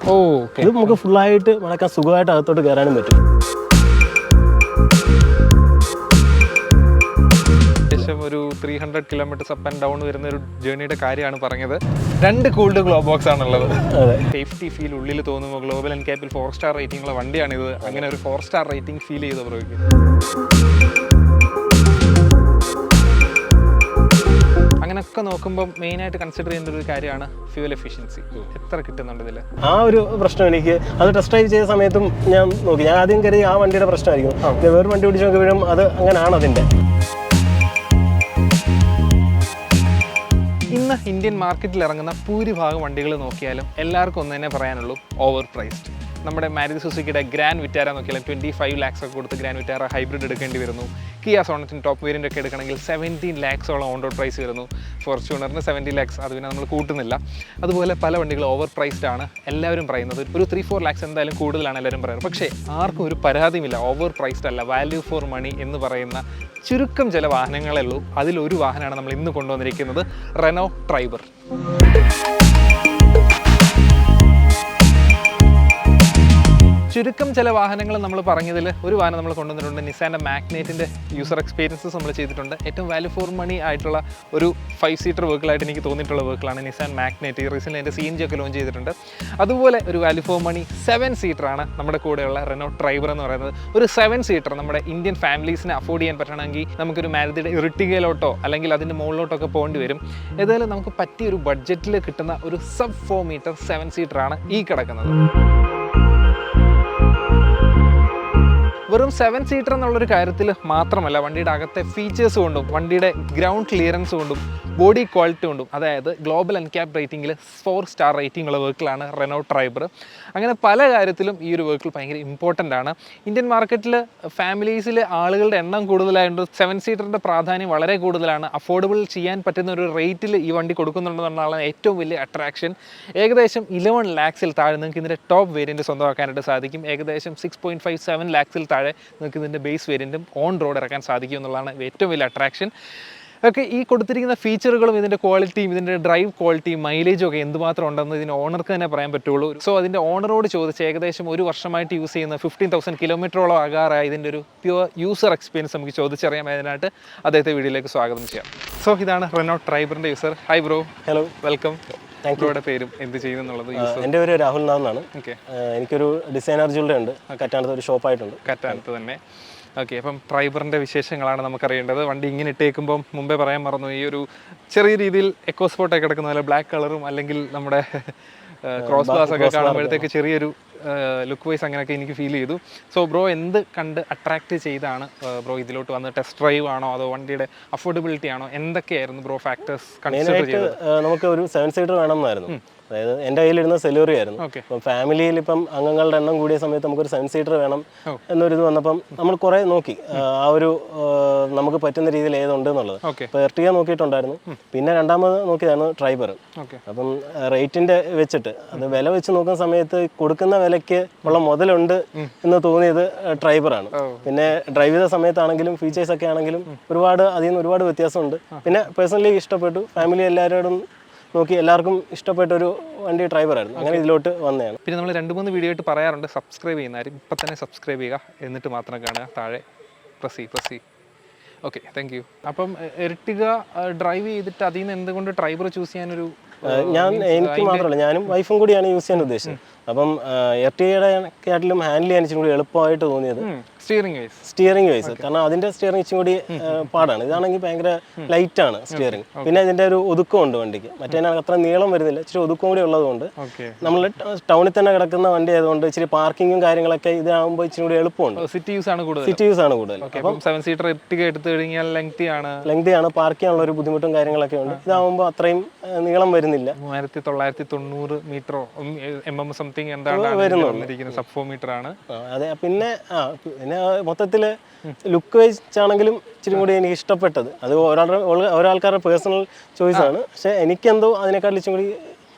ഇത് നമുക്ക് ഫുള്ളായിട്ട് മടക്കാൻ സുഖമായിട്ട് അകത്തോട്ട് കയറാനും പറ്റും. ഒരു 300 കിലോമീറ്റേഴ്സ് അപ്പ് ആൻഡ് ഡൗൺ വരുന്ന ഒരു ജേർണിയുടെ കാര്യമാണ് പറഞ്ഞത്. 2 കൂൾഡ് ഗ്ലോ ബോക്സ് ആണുള്ളത്. സേഫ്റ്റി ഫീൽ ഉള്ളിൽ തോന്നുമ്പോൾ ഗ്ലോബൽ എൻകാപ്പിൽ 4 സ്റ്റാർ റേറ്റിംഗ് ഉള്ള വണ്ടിയാണിത്. അങ്ങനെ ഒരു 4 സ്റ്റാർ റേറ്റിംഗ് ഫീൽ ചെയ്ത ബ്രോയ്ക്ക്? അങ്ങനെയൊക്കെ നോക്കുമ്പോൾ മെയിനായിട്ട് കൺസിഡർ ചെയ്യുന്ന ഒരു കാര്യമാണ് ഫ്യൂവൽ എഫിഷ്യൻസി. എത്ര കിട്ടുന്നുണ്ട് ഇതിൽ? ആ ഒരു പ്രശ്നം എനിക്ക് അത് ടെസ്റ്റ് ഡ്രൈവ് ചെയ്ത സമയത്തും ഞാൻ നോക്കി. ഞാൻ ആദ്യം കരുതി ആ വണ്ടിയുടെ പ്രശ്നമായിരിക്കും. വേറെ വണ്ടി പിടിച്ച് നോക്കുമ്പോഴും അത് അങ്ങനെയാണ് അതിൻ്റെ. ഇന്ന് ഇന്ത്യൻ മാർക്കറ്റിൽ ഇറങ്ങുന്ന ഭൂരിഭാഗം വണ്ടികൾ നോക്കിയാലും എല്ലാവർക്കും ഒന്ന് തന്നെ പറയാനുള്ളൂ, ഓവർ പ്രൈസ്ഡ്. നമ്മുടെ മാരുതി സുസുക്കിയുടെ ഗ്രാൻഡ് വിറ്റാര നോക്കിയാലും 25 lakhs ഒക്കെ കൊടുത്ത് ഗ്രാൻഡ് വിറ്റാര ഹൈബ്രിഡ് എടുക്കേണ്ടി വരുന്നു. കിയ സോണറ്റിന് ടോപ്പ് വേരിയൻ്റ് ഒക്കെ എടുക്കണമെങ്കിൽ 17 lakhsോളം ഓൺ റോഡ് പ്രൈസ് വരുന്നു. ഫോർച്യൂണറിന് 70 lakhs, അത് പിന്നെ നമ്മൾ കൂട്ടുന്നില്ല. അതുപോലെ പല വണ്ടികൾ ഓവർ പ്രൈസ്ഡ് ആണ് എല്ലാവരും പറയുന്നത്. ഒരു 3-4 lakhs എന്തായാലും കൂടുതലാണ് എല്ലാവരും പറയുന്നത്. പക്ഷേ ആർക്കും ഒരു പരാതിയുമില്ല, ഓവർ പ്രൈസ്ഡ് അല്ല, വാല്യൂ ഫോർ മണി എന്ന് പറയുന്ന ചുരുക്കം ചില വാഹനങ്ങളേ ഉള്ളൂ. അതിലൊരു വാഹനമാണ് നമ്മൾ ഇന്ന് കൊണ്ടുവന്നിരിക്കുന്നത്, റെനോ ട്രൈബർ. ചുരുക്കം ചില വാഹനങ്ങൾ നമ്മൾ പറഞ്ഞതിൽ ഒരു വാഹനം നമ്മൾ കൊണ്ടുവന്നിട്ടുണ്ട്. നിസാൻ്റെ മാഗ്നേറ്റിൻ്റെ യൂസർ എക്സ്പീരിയൻസസ് നമ്മൾ ചെയ്തിട്ടുണ്ട്. ഏറ്റവും വാല്യൂ ഫോർ മണി ആയിട്ടുള്ള ഒരു 5 സീറ്റർ വെഹിക്കിളായിട്ട് എനിക്ക് തോന്നിയിട്ടുള്ള വെഹിക്കിളാണ് നിസാൻ മാഗ്നേറ്റ്. റീസെൻ്റ് അതിൻ്റെ CNG ഒക്കെ ലോഞ്ച് ചെയ്തിട്ടുണ്ട്. അതുപോലെ ഒരു വാല്യൂ ഫോർ മണി 7 സീറ്ററാണ് നമ്മുടെ കൂടെയുള്ള റെനോ ട്രൈബർ എന്ന് പറയുന്നത്. ഒരു 7 സീറ്റർ നമ്മുടെ ഇന്ത്യൻ ഫാമിലീസിനെ അഫോർഡ് ചെയ്യാൻ പറ്റണമെങ്കിൽ നമുക്കൊരു മാരുതിയുടെ ഇർട്ടിഗയിലോട്ടോ അല്ലെങ്കിൽ അതിൻ്റെ മുകളിലോട്ടൊക്കെ പോകേണ്ടി വരും. ഏതായാലും നമുക്ക് പറ്റിയൊരു ബഡ്ജറ്റിൽ കിട്ടുന്ന ഒരു സബ് 4 മീറ്റർ 7 സീറ്ററാണ് ഈ കിടക്കുന്നത്. വെറും 7 സീറ്റർ എന്നുള്ളൊരു കാര്യത്തിൽ മാത്രമല്ല, വണ്ടിയുടെ അകത്തെ ഫീച്ചേഴ്സ് കൊണ്ടും വണ്ടിയുടെ ഗ്രൗണ്ട് ക്ലിയറൻസ് കൊണ്ടും ബോഡി ക്വാളിറ്റി കൊണ്ടും, അതായത് ഗ്ലോബൽ എൻകാപ്പ് റേറ്റിംഗിൽ 4 സ്റ്റാർ റേറ്റിംഗ് ഉള്ള വെഹിക്കിളാണ് റെനോ ട്രൈബർ. അങ്ങനെ പല കാര്യത്തിലും ഈ ഒരു വെഹിക്കിൾ ഭയങ്കര ഇമ്പോർട്ടൻ്റ് ആണ്. ഇന്ത്യൻ മാർക്കറ്റിൽ ഫാമിലീസിൽ ആളുകളുടെ എണ്ണം കൂടുതലായതുകൊണ്ട് 7 സീറ്ററിൻ്റെ പ്രാധാന്യം വളരെ കൂടുതലാണ്. അഫോർഡബിൾ ചെയ്യാൻ പറ്റുന്ന ഒരു റേറ്റിൽ ഈ വണ്ടി കൊടുക്കുന്നുണ്ടെന്നുള്ളതാണ് ഏറ്റവും വലിയ അട്രാക്ഷൻ. ഏകദേശം 11 lakhsൽ താഴെ നിങ്ങൾക്ക് ഇതിൻ്റെ ടോപ്പ് വേരിയൻറ്റ് സ്വന്തമാക്കാനായിട്ട് സാധിക്കും. ഏകദേശം 6.57 lakhsൽ താഴെ നിങ്ങൾക്ക് ഇതിൻ്റെ ബേസ് വേരിയൻറ്റും ഓൺ റോഡ് ഇറക്കാൻ സാധിക്കും എന്നുള്ളതാണ് ഏറ്റവും വലിയ അട്രാക്ഷൻ. ഒക്കെ ഈ കൊടുത്തിരിക്കുന്ന ഫീച്ചറുകളും ഇതിൻ്റെ ക്വാളിറ്റിയും ഇതിൻ്റെ ഡ്രൈവ് ക്വാളിറ്റിയും മൈലേജും ഒക്കെ എന്തുമാത്രം ഉണ്ടെന്ന് ഇതിൻ്റെ ഓണർക്ക് തന്നെ പറയാൻ പറ്റുള്ളൂ. സോ അതിൻ്റെ ഓണറോട് ചോദിച്ച് ഏകദേശം 1 വർഷമായിട്ട് യൂസ് ചെയ്യുന്ന 15,000 കിലോമീറ്ററോളം ആകാറായി ഇതിൻ്റെ ഒരു പ്യുവർ യൂസർ എക്സ്പീരിയൻസ് നമുക്ക് ചോദിച്ചറിയാം. അതിനായിട്ട് അദ്ദേഹത്തെ വീഡിയോയിലേക്ക് സ്വാഗതം ചെയ്യാം. സോ ഇതാണ് റെനോ ട്രൈബറിൻ്റെ user. Hi bro. Hello, welcome. ബ്രോയുടെ പേരും എന്ത് ചെയ്യുന്നുള്ളത്? എൻ്റെ പേര് രാഹുൽ നാഥ് എന്നാണ്. എനിക്കൊരു ഡിസൈനർ ജ്വല്ലറി ഉണ്ട്, കറ്റാനത്ത് ഒരു ഷോപ്പായിട്ടുണ്ട്. കറ്റാനത്ത് തന്നെ. ഓക്കെ, അപ്പം ട്രൈബറിൻ്റെ വിശേഷങ്ങളാണ് നമുക്കറിയേണ്ടത്. വണ്ടി ഇങ്ങനെ ഇട്ടേക്കുമ്പം മുമ്പേ പറയാൻ മറന്നു, ഈ ഒരു ചെറിയ രീതിയിൽ എക്കോ സ്പോട്ടൊക്കെ കിടക്കുന്ന പോലെ ബ്ലാക്ക് കളറും അല്ലെങ്കിൽ നമ്മുടെ ക്രോസ് ഗ്ലാസ് ഒക്കെ കാണുമ്പോഴത്തേക്ക് ചെറിയൊരു ലുക്ക് വൈസ് അങ്ങനെയൊക്കെ എനിക്ക് ഫീൽ ചെയ്തു. സോ ബ്രോ എന്ത് കണ്ട് അട്രാക്റ്റ് ചെയ്താണ് ബ്രോ ഇതിലോട്ട് വന്ന്? ടെസ്റ്റ് ഡ്രൈവ് ആണോ അതോ വണ്ടിയുടെ അഫോർഡബിലിറ്റി ആണോ? എന്തൊക്കെയായിരുന്നു ബ്രോ ഫാക്ടേഴ്സ് കൺസിഡർ ചെയ്തത്? നമുക്ക് ഒരു 7 സീറ്റർ വേണമെന്നായിരുന്നു. അതായത് എൻ്റെ കയ്യിലിരുന്ന സെലറി ആയിരുന്നു. ഇപ്പം ഫാമിലിയിൽ ഇപ്പം അംഗങ്ങളുടെ എണ്ണം കൂടിയ സമയത്ത് നമുക്കൊരു 7 സീറ്റർ വേണം എന്നൊരു ഇത് വന്നപ്പം നമ്മൾ കുറേ നോക്കി ആ ഒരു നമുക്ക് പറ്റുന്ന രീതിയിൽ ഏതുണ്ട് എന്നുള്ളത്. ഇപ്പോൾ എർട്ടിഗ നോക്കിയിട്ടുണ്ടായിരുന്നു. പിന്നെ രണ്ടാമത് നോക്കിയതാണ് ട്രൈബർ. അപ്പം റേറ്റിൻ്റെ വെച്ചിട്ട് അത് വില വെച്ച് നോക്കുന്ന സമയത്ത് കൊടുക്കുന്ന വിലയ്ക്ക് ഉള്ള മുതലുണ്ട് എന്ന് തോന്നിയത് ട്രൈബറാണ്. പിന്നെ ഡ്രൈവ് ചെയ്ത സമയത്താണെങ്കിലും ഫീച്ചേഴ്സ് ഒക്കെ ആണെങ്കിലും അതിൽ നിന്ന് ഒരുപാട് വ്യത്യാസമുണ്ട്. പിന്നെ പേഴ്സണലി ഇഷ്ടപ്പെട്ടു. ഫാമിലി എല്ലാവരോടും നോക്കി എല്ലാവർക്കും ഇഷ്ടപ്പെട്ടൊരു വണ്ടി ഡ്രൈവറായിരുന്നു. അങ്ങനെ ഇതിലോട്ട് വന്നതാണ്. പിന്നെ നമ്മൾ 2-3 വീഡിയോ ആയിട്ട് പറയാറുണ്ട്, സബ്സ്ക്രൈബ് ചെയ്യുന്നവരും ഇപ്പം തന്നെ സബ്സ്ക്രൈബ് ചെയ്യുക, എന്നിട്ട് മാത്രം കാണുക. താഴെ പ്രസി. Okay, thank you. അപ്പം എർട്ടിഗ ഡ്രൈവ് ചെയ്തിട്ട് അതിൽ നിന്ന് എന്തുകൊണ്ട് ട്രൈബർ ചൂസ് ചെയ്യാനൊരു? എനിക്ക് മാത്രമല്ല, ഞാനും വൈഫും കൂടിയാണ് യൂസ് ചെയ്യാൻ ഉദ്ദേശിച്ചത്. അപ്പം എർട്ടിഗയുടെ കാട്ടിലും ഹാൻഡിൽ ചെയ്യാൻ ഇച്ചിരി കൂടി എളുപ്പമായിട്ട് തോന്നിയത് സ്റ്റിയറിംഗ് വൈസ്. കാരണം അതിന്റെ സ്റ്റിയറിംഗ് ഇച്ചിരി കൂടി പാടാണ്. ഇതാണെങ്കിൽ ഭയങ്കര ലൈറ്റ് ആണ് സ്റ്റിയറിംഗ്. പിന്നെ ഇതിന്റെ ഒരു ഒതുക്കമുണ്ട് വണ്ടിക്ക്. മറ്റേ അത്ര നീളം വരുന്നില്ല, ഇച്ചിരി ഒതുക്കം കൂടി ഉള്ളതുകൊണ്ട് നമ്മൾ ടൗണിൽ തന്നെ കിടക്കുന്ന വണ്ടി ആയതുകൊണ്ട് ഇച്ചിരി പാർക്കിങ്ങും കാര്യങ്ങളൊക്കെ ഇതാകുമ്പോൾ ഇച്ചിരി കൂടി എളുപ്പമുണ്ട്. സിറ്റി യൂസ് ആണ് കൂടുതൽ. അപ്പം 7 സീറ്റർ എർട്ടിഗ എടുത്തു കഴിഞ്ഞാൽ ലെങ്തി ആണ്, പാർക്ക് ചെയ്യാനുള്ള ഒരു ബുദ്ധിമുട്ടും കാര്യങ്ങളൊക്കെ ഉണ്ട്. ഇതാകുമ്പോൾ അത്രയും നീളം വരുന്നില്ല. 3990 മീറ്ററോ സംതിങ് എന്താണ് സബ് 4 മീറ്റർ ആണ്. അതെ. പിന്നെ മൊത്തത്തില് ലുക്ക് വെച്ചാണെങ്കിലും ഇച്ചിരി കൂടി എനിക്ക് ഇഷ്ടപ്പെട്ടത് അത് ഓരോരാൾക്കാരുടെ പേഴ്സണൽ ചോയ്സ് ആണ്. പക്ഷെ എനിക്കെന്തോ അതിനെക്കാട്ടിലും ഇച്ചിരി കൂടി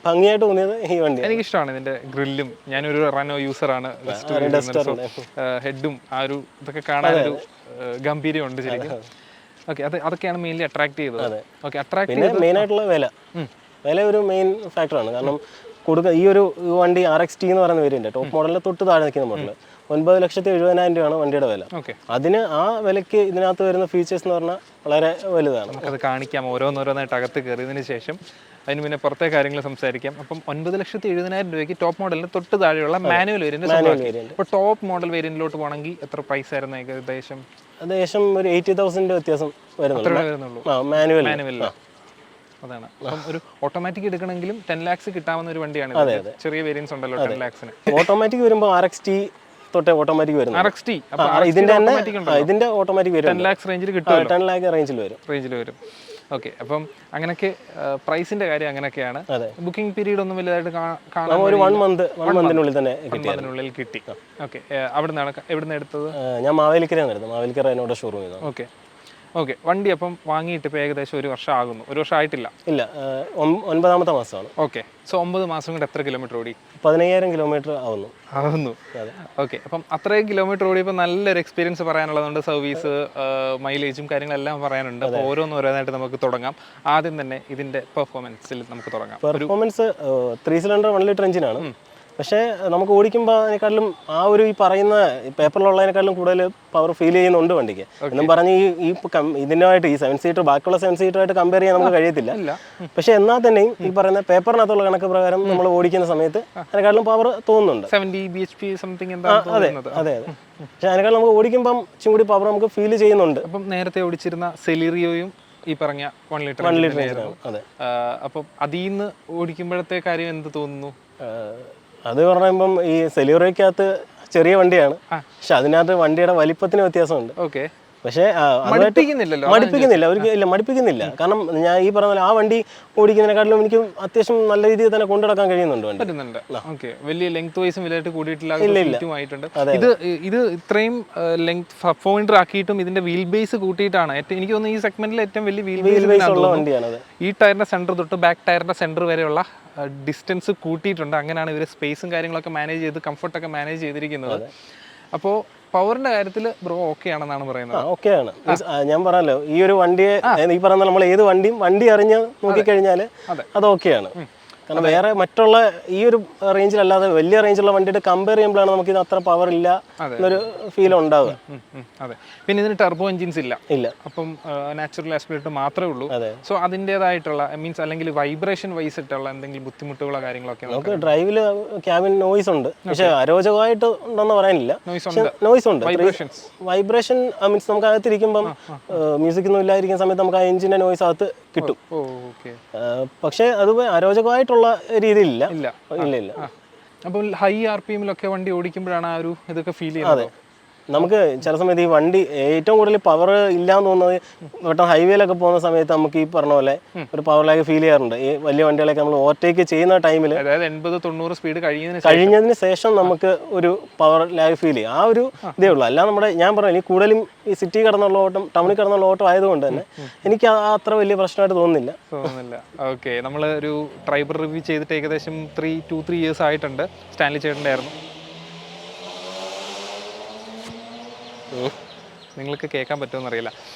ഭംഗിയായിട്ട് തോന്നിയത് ഈ വണ്ടി. എനിക്കിഷ്ടമാണ് ഇതിന്റെ ഗ്രില്ലും. ഞാനൊരു റെനോ യൂസറാണ്. ഹെഡും ആ ഒരു ഇതൊക്കെ കാണാനൊരു ഗംഭീര്യം ഉണ്ട് ശരിക്കും. ഓക്കെ, അതൊക്കെയാണ് മെയിൻലി അട്രാക്ട് ചെയ്തത്. പിന്നെ മെയിൻ ആയിട്ടുള്ള വില ഒരു മെയിൻ ഫാക്ടറാണ്. കാരണം കൊടുക്കുക. ഈ ഒരു വണ്ടി RXT എന്ന് പറയുന്ന വേരിയന്റ് ടോപ്പ് മോഡലിന് തൊട്ട് താഴെ നിൽക്കുന്ന മോഡൽ 9,70,000 രൂപയാണ് വണ്ടിയുടെ വില. അതിന് ആ വിലയ്ക്ക് ഇതിനകത്ത് വരുന്ന ഫീച്ചേഴ്സ് എന്ന് പറഞ്ഞാൽ വളരെ വലുതാണ്. നമുക്കത് കാണിക്കാം ഓരോന്നോരോന്നായിട്ട് അകത്ത് കയറിയതിന് ശേഷം. അതിന് പിന്നെ പുറത്തെ കാര്യങ്ങൾ സംസാരിക്കാം. അപ്പം 9,70,000 രൂപയ്ക്ക് ടോപ്പ് മോഡലിന് തൊട്ട് താഴെയുള്ള മാനുവൽ വേരിയന്റ്. ഇപ്പോൾ ടോപ്പ് മോഡൽ വേരിയന്റിലോട്ട് പോകണമെങ്കിൽ എത്ര പ്രൈസ് ആയിരുന്നു ഏകദേശം? ഏകദേശം ഒരു 80,000 വ്യത്യാസം വരുന്നുള്ളൂ മാനുവൽ. അതാണ്. അപ്പം ഒരു ഓട്ടോമാറ്റിക് എടുക്കണമെങ്കിലും 10 lakhs കിട്ടാവുന്ന ഒരു വണ്ടിയാണ്. ചെറിയ വേരിയൻസ് ഉണ്ടല്ലോ 10 lakhsന്. ഓട്ടോമാറ്റിക് വരുമ്പോൾ RXT തൊട്ടേ ഓട്ടോമാറ്റിക് വരും. RXT ഇതിന്റെ ഓട്ടോമാറ്റിക് വരും. 10 lakhs റേഞ്ചിൽ കിട്ടും. 10 lakh റേഞ്ചിൽ വരും. ഓക്കെ. അപ്പം അങ്ങനെയൊക്കെ പ്രൈസിന്റെ കാര്യം അങ്ങനെയൊക്കെയാണ്. ബുക്കിംഗ് പീരീഡ് ഒന്നും വലുതായിട്ട് കാണാൻ ഒരു 1 മന്തിനുള്ളിൽ തന്നെ കിട്ടി. ഓക്കെ. എവിടുന്ന് എടുത്തത്? ഞാൻ മാവേലിക്കരയാണ് എടുത്തത്. മാവേലിക്കര എന്നോട് ഷോറൂമിൽ. ഓക്കെ. വണ്ടി അപ്പം വാങ്ങിയിട്ട് ഇപ്പോൾ ഏകദേശം 1 വർഷം ആകുന്നു. 1 വർഷം ആയിട്ടില്ല? ഇല്ല, 9ാമത്തെ മാസമാണ്. ഓക്കെ. സോ 9 മാസം കൊണ്ട് എത്ര കിലോമീറ്റർ ഓടി? 15,000 കിലോമീറ്റർ ആവുന്നു. ഓക്കെ. അപ്പം അത്രയും കിലോമീറ്റർ ഓടിയപ്പോൾ നല്ലൊരു എക്സ്പീരിയൻസ് പറയാനുള്ളതുകൊണ്ട് സർവീസ്, മൈലേജും കാര്യങ്ങളെല്ലാം പറയാനുണ്ട്. അപ്പോൾ ഓരോന്നായിട്ട് നമുക്ക് തുടങ്ങാം. ആദ്യം തന്നെ ഇതിന്റെ പെർഫോമൻസിൽ നമുക്ക് തുടങ്ങാം. പെർഫോമൻസ് 3 സിലിണ്ടർ 1 ലിറ്റർ എഞ്ചിനാണ്. പക്ഷേ നമുക്ക് ഓടിക്കുമ്പോൾ അതിനെക്കാട്ടിലും ആ ഒരു ഈ പറയുന്ന പേപ്പറിലുള്ളതിനെക്കാട്ടിലും കൂടുതൽ പവർ ഫീൽ ചെയ്യുന്നുണ്ട് വണ്ടിക്ക്. എന്നും പറഞ്ഞ് ഈ ഇതിനായിട്ട് ഈ 7 സീറ്റർ ബാക്കിയുള്ള 7 സീറ്ററുമായിട്ട് കമ്പയർ ചെയ്യാൻ നമുക്ക് കഴിയത്തില്ല. പക്ഷേ എന്നാൽ തന്നെയും ഈ പറയുന്ന പേപ്പറിനകത്തുള്ള കണക്ക് പ്രകാരം നമ്മൾ ഓടിക്കുന്ന സമയത്ത് അതിനെക്കാട്ടിലും പവർ തോന്നുന്നുണ്ട്. 70 bhp സംതിങ്. അതെ. പക്ഷെ അതിനേക്കാൾ നമുക്ക് ഓടിക്കുമ്പം ഇച്ചിരി കൂടി പവർ നമുക്ക് ഫീൽ ചെയ്യുന്നുണ്ട്. അപ്പം നേരത്തെ ഓടിച്ചിരുന്ന സെലീറിയോയും ഈ പറഞ്ഞ 1 ലിറ്റർ. അതെ. അപ്പം അതിൽ നിന്ന് ഓടിക്കുമ്പോഴത്തെ കാര്യം എന്ത് തോന്നുന്നു? അത് പറയുമ്പം ഈ സെലീറിയോയ്ക്കകത്ത് ചെറിയ വണ്ടിയാണ്, പക്ഷെ അതിനകത്ത് വണ്ടിയുടെ വലിപ്പത്തിന് വ്യത്യാസമുണ്ട്. ഓക്കെ. പക്ഷേ മടുപ്പിക്കുന്നില്ല. കാരണം ഞാൻ ഈ പറഞ്ഞ ആ വണ്ടി ഓടിക്കുന്നതിനെക്കാട്ടിലും എനിക്ക് അത്യാവശ്യം നല്ല രീതിയിൽ തന്നെ കൊണ്ടുനടക്കാൻ കഴിയുന്നുണ്ട്. വലിയ ലെങ്ത് വൈസും വലുതായിട്ട് കൂടിയിട്ടില്ല. ഇത് ഇത്രയും ലെങ്ത് 4 ആക്കിയിട്ടും ഇതിന്റെ വീൽ ബേസ് കൂട്ടിയിട്ടാണ്. എനിക്ക് തോന്നുന്നു ഈ സെഗ്മെന്റിൽ ഏറ്റവും വലിയ വീൽ ബേസ് ഉള്ള വണ്ടിയാണ്. ഈ ടയറിന്റെ സെന്റർ തൊട്ട് ബാക്ക് ടയറിന്റെ സെന്റർ വരെയുള്ള ഡിസ്റ്റൻസ് കൂട്ടിയിട്ടുണ്ട്. അങ്ങനെയാണ് ഇവർ സ്പേസും കാര്യങ്ങളൊക്കെ മാനേജ് ചെയ്ത് കംഫർട്ടൊക്കെ മാനേജ് ചെയ്തിരിക്കുന്നത്. അപ്പോൾ പവറിന്റെ കാര്യത്തിൽ ബ്രോ ഓക്കെ ആണെന്നാണ് പറയുന്നത്. ഓക്കെയാണ്. ഞാൻ പറഞ്ഞല്ലോ, ഈ ഒരു വണ്ടിയെ ഈ പറഞ്ഞ നമ്മൾ ഏത് വണ്ടി അറിഞ്ഞ് നോക്കിക്കഴിഞ്ഞാൽ അത് ഓക്കെയാണ്. കാരണം വേറെ മറ്റുള്ള ഈ ഒരു റേഞ്ചിലല്ലാതെ വലിയ റേഞ്ചുള്ള വണ്ടിയുടെ കമ്പയർ ചെയ്യുമ്പോഴാണ് നമുക്ക് ഇത് അത്ര പവർ ഇല്ല എന്നൊരു ഫീൽ ഉണ്ടാവുക. അതെ. പിന്നെ ഇതിന് ടർബോ എഞ്ചിൻസ് ഇല്ല. അപ്പം നാച്ചുറൽ ആസ്പിറേറ്റർ മാത്രമേ ഉള്ളൂ. സോ അതിൻ്റെതായിട്ടുള്ള മീൻസ് അല്ലെങ്കിൽ വൈബ്രേഷൻ വൈസ് ഇട്ടുള്ള എന്തെങ്കിലും ബുദ്ധിമുട്ടുകളോ കാര്യങ്ങളൊക്കെ നമുക്ക് ഡ്രൈവില് ക്യാബിൻ നോയ്സ് ഉണ്ട്, പക്ഷെ അരോചകമായിട്ട് ഉണ്ടെന്ന് പറയാനില്ല. നോയ്സ് ഉണ്ട്. വൈബ്രേഷൻ മീൻസ് നമുക്ക് അകത്തിരിക്കുമ്പം മ്യൂസിക് ഒന്നും ഇല്ലാതിരിക്കുന്ന സമയത്ത് നമുക്ക് ആ എഞ്ചിന്റെ നോയ്സ് അകത്ത് കിട്ടും. പക്ഷെ അത് അരോചകമായിട്ടുള്ള രീതിയിലില്ല. അപ്പോൾ ഹൈ RPM-ലൊക്കെ വണ്ടി ഓടിക്കുമ്പോഴാണ് ആ ഒരു ഇതൊക്കെ ഫീൽ ചെയ്യുന്നത്. നമുക്ക് ചില സമയത്ത് ഈ വണ്ടി ഏറ്റവും കൂടുതൽ പവർ ഇല്ലാന്ന് തോന്നുന്നത് പെട്ടെന്ന് ഹൈവേയിലൊക്കെ പോകുന്ന സമയത്ത് നമുക്ക് ഈ പറഞ്ഞ പോലെ ഒരു പവർ ലാഗ് ഫീൽ ചെയ്യാറുണ്ട്. ഈ വലിയ വണ്ടികളൊക്കെ നമ്മൾ ഓവർടേക്ക് ചെയ്യുന്ന ടൈമിൽ, അതായത് 80-90 സ്പീഡ് കഴിഞ്ഞതിന് ശേഷം നമുക്ക് ഒരു പവർ ലാഗ് ഫീൽ ചെയ്യും. ആ ഒരു ഇതേ ഉള്ളൂ. അല്ലാതെ നമ്മുടെ ഞാൻ പറഞ്ഞു ഈ കൂടുതലും ഈ സിറ്റി കടന്നുള്ള ഓട്ടം, ടൗണിൽ കടന്നുള്ള ഓട്ടം ആയതുകൊണ്ട് തന്നെ എനിക്ക് അത്ര വലിയ പ്രശ്നമായിട്ട് തോന്നുന്നില്ല. ഓക്കെ. നമ്മൾ ഒരു ട്രൈബർ റിവ്യൂ ചെയ്തിട്ട് ഏകദേശം 2-3 ഇയേഴ്സ് ആയിട്ടുണ്ട്. സ്റ്റാൻലി ചേട്ടൻ്റെ ആയിരുന്നു. നിങ്ങൾക്ക് കേൾക്കാൻ പറ്റുമെന്ന് അറിയില്ല.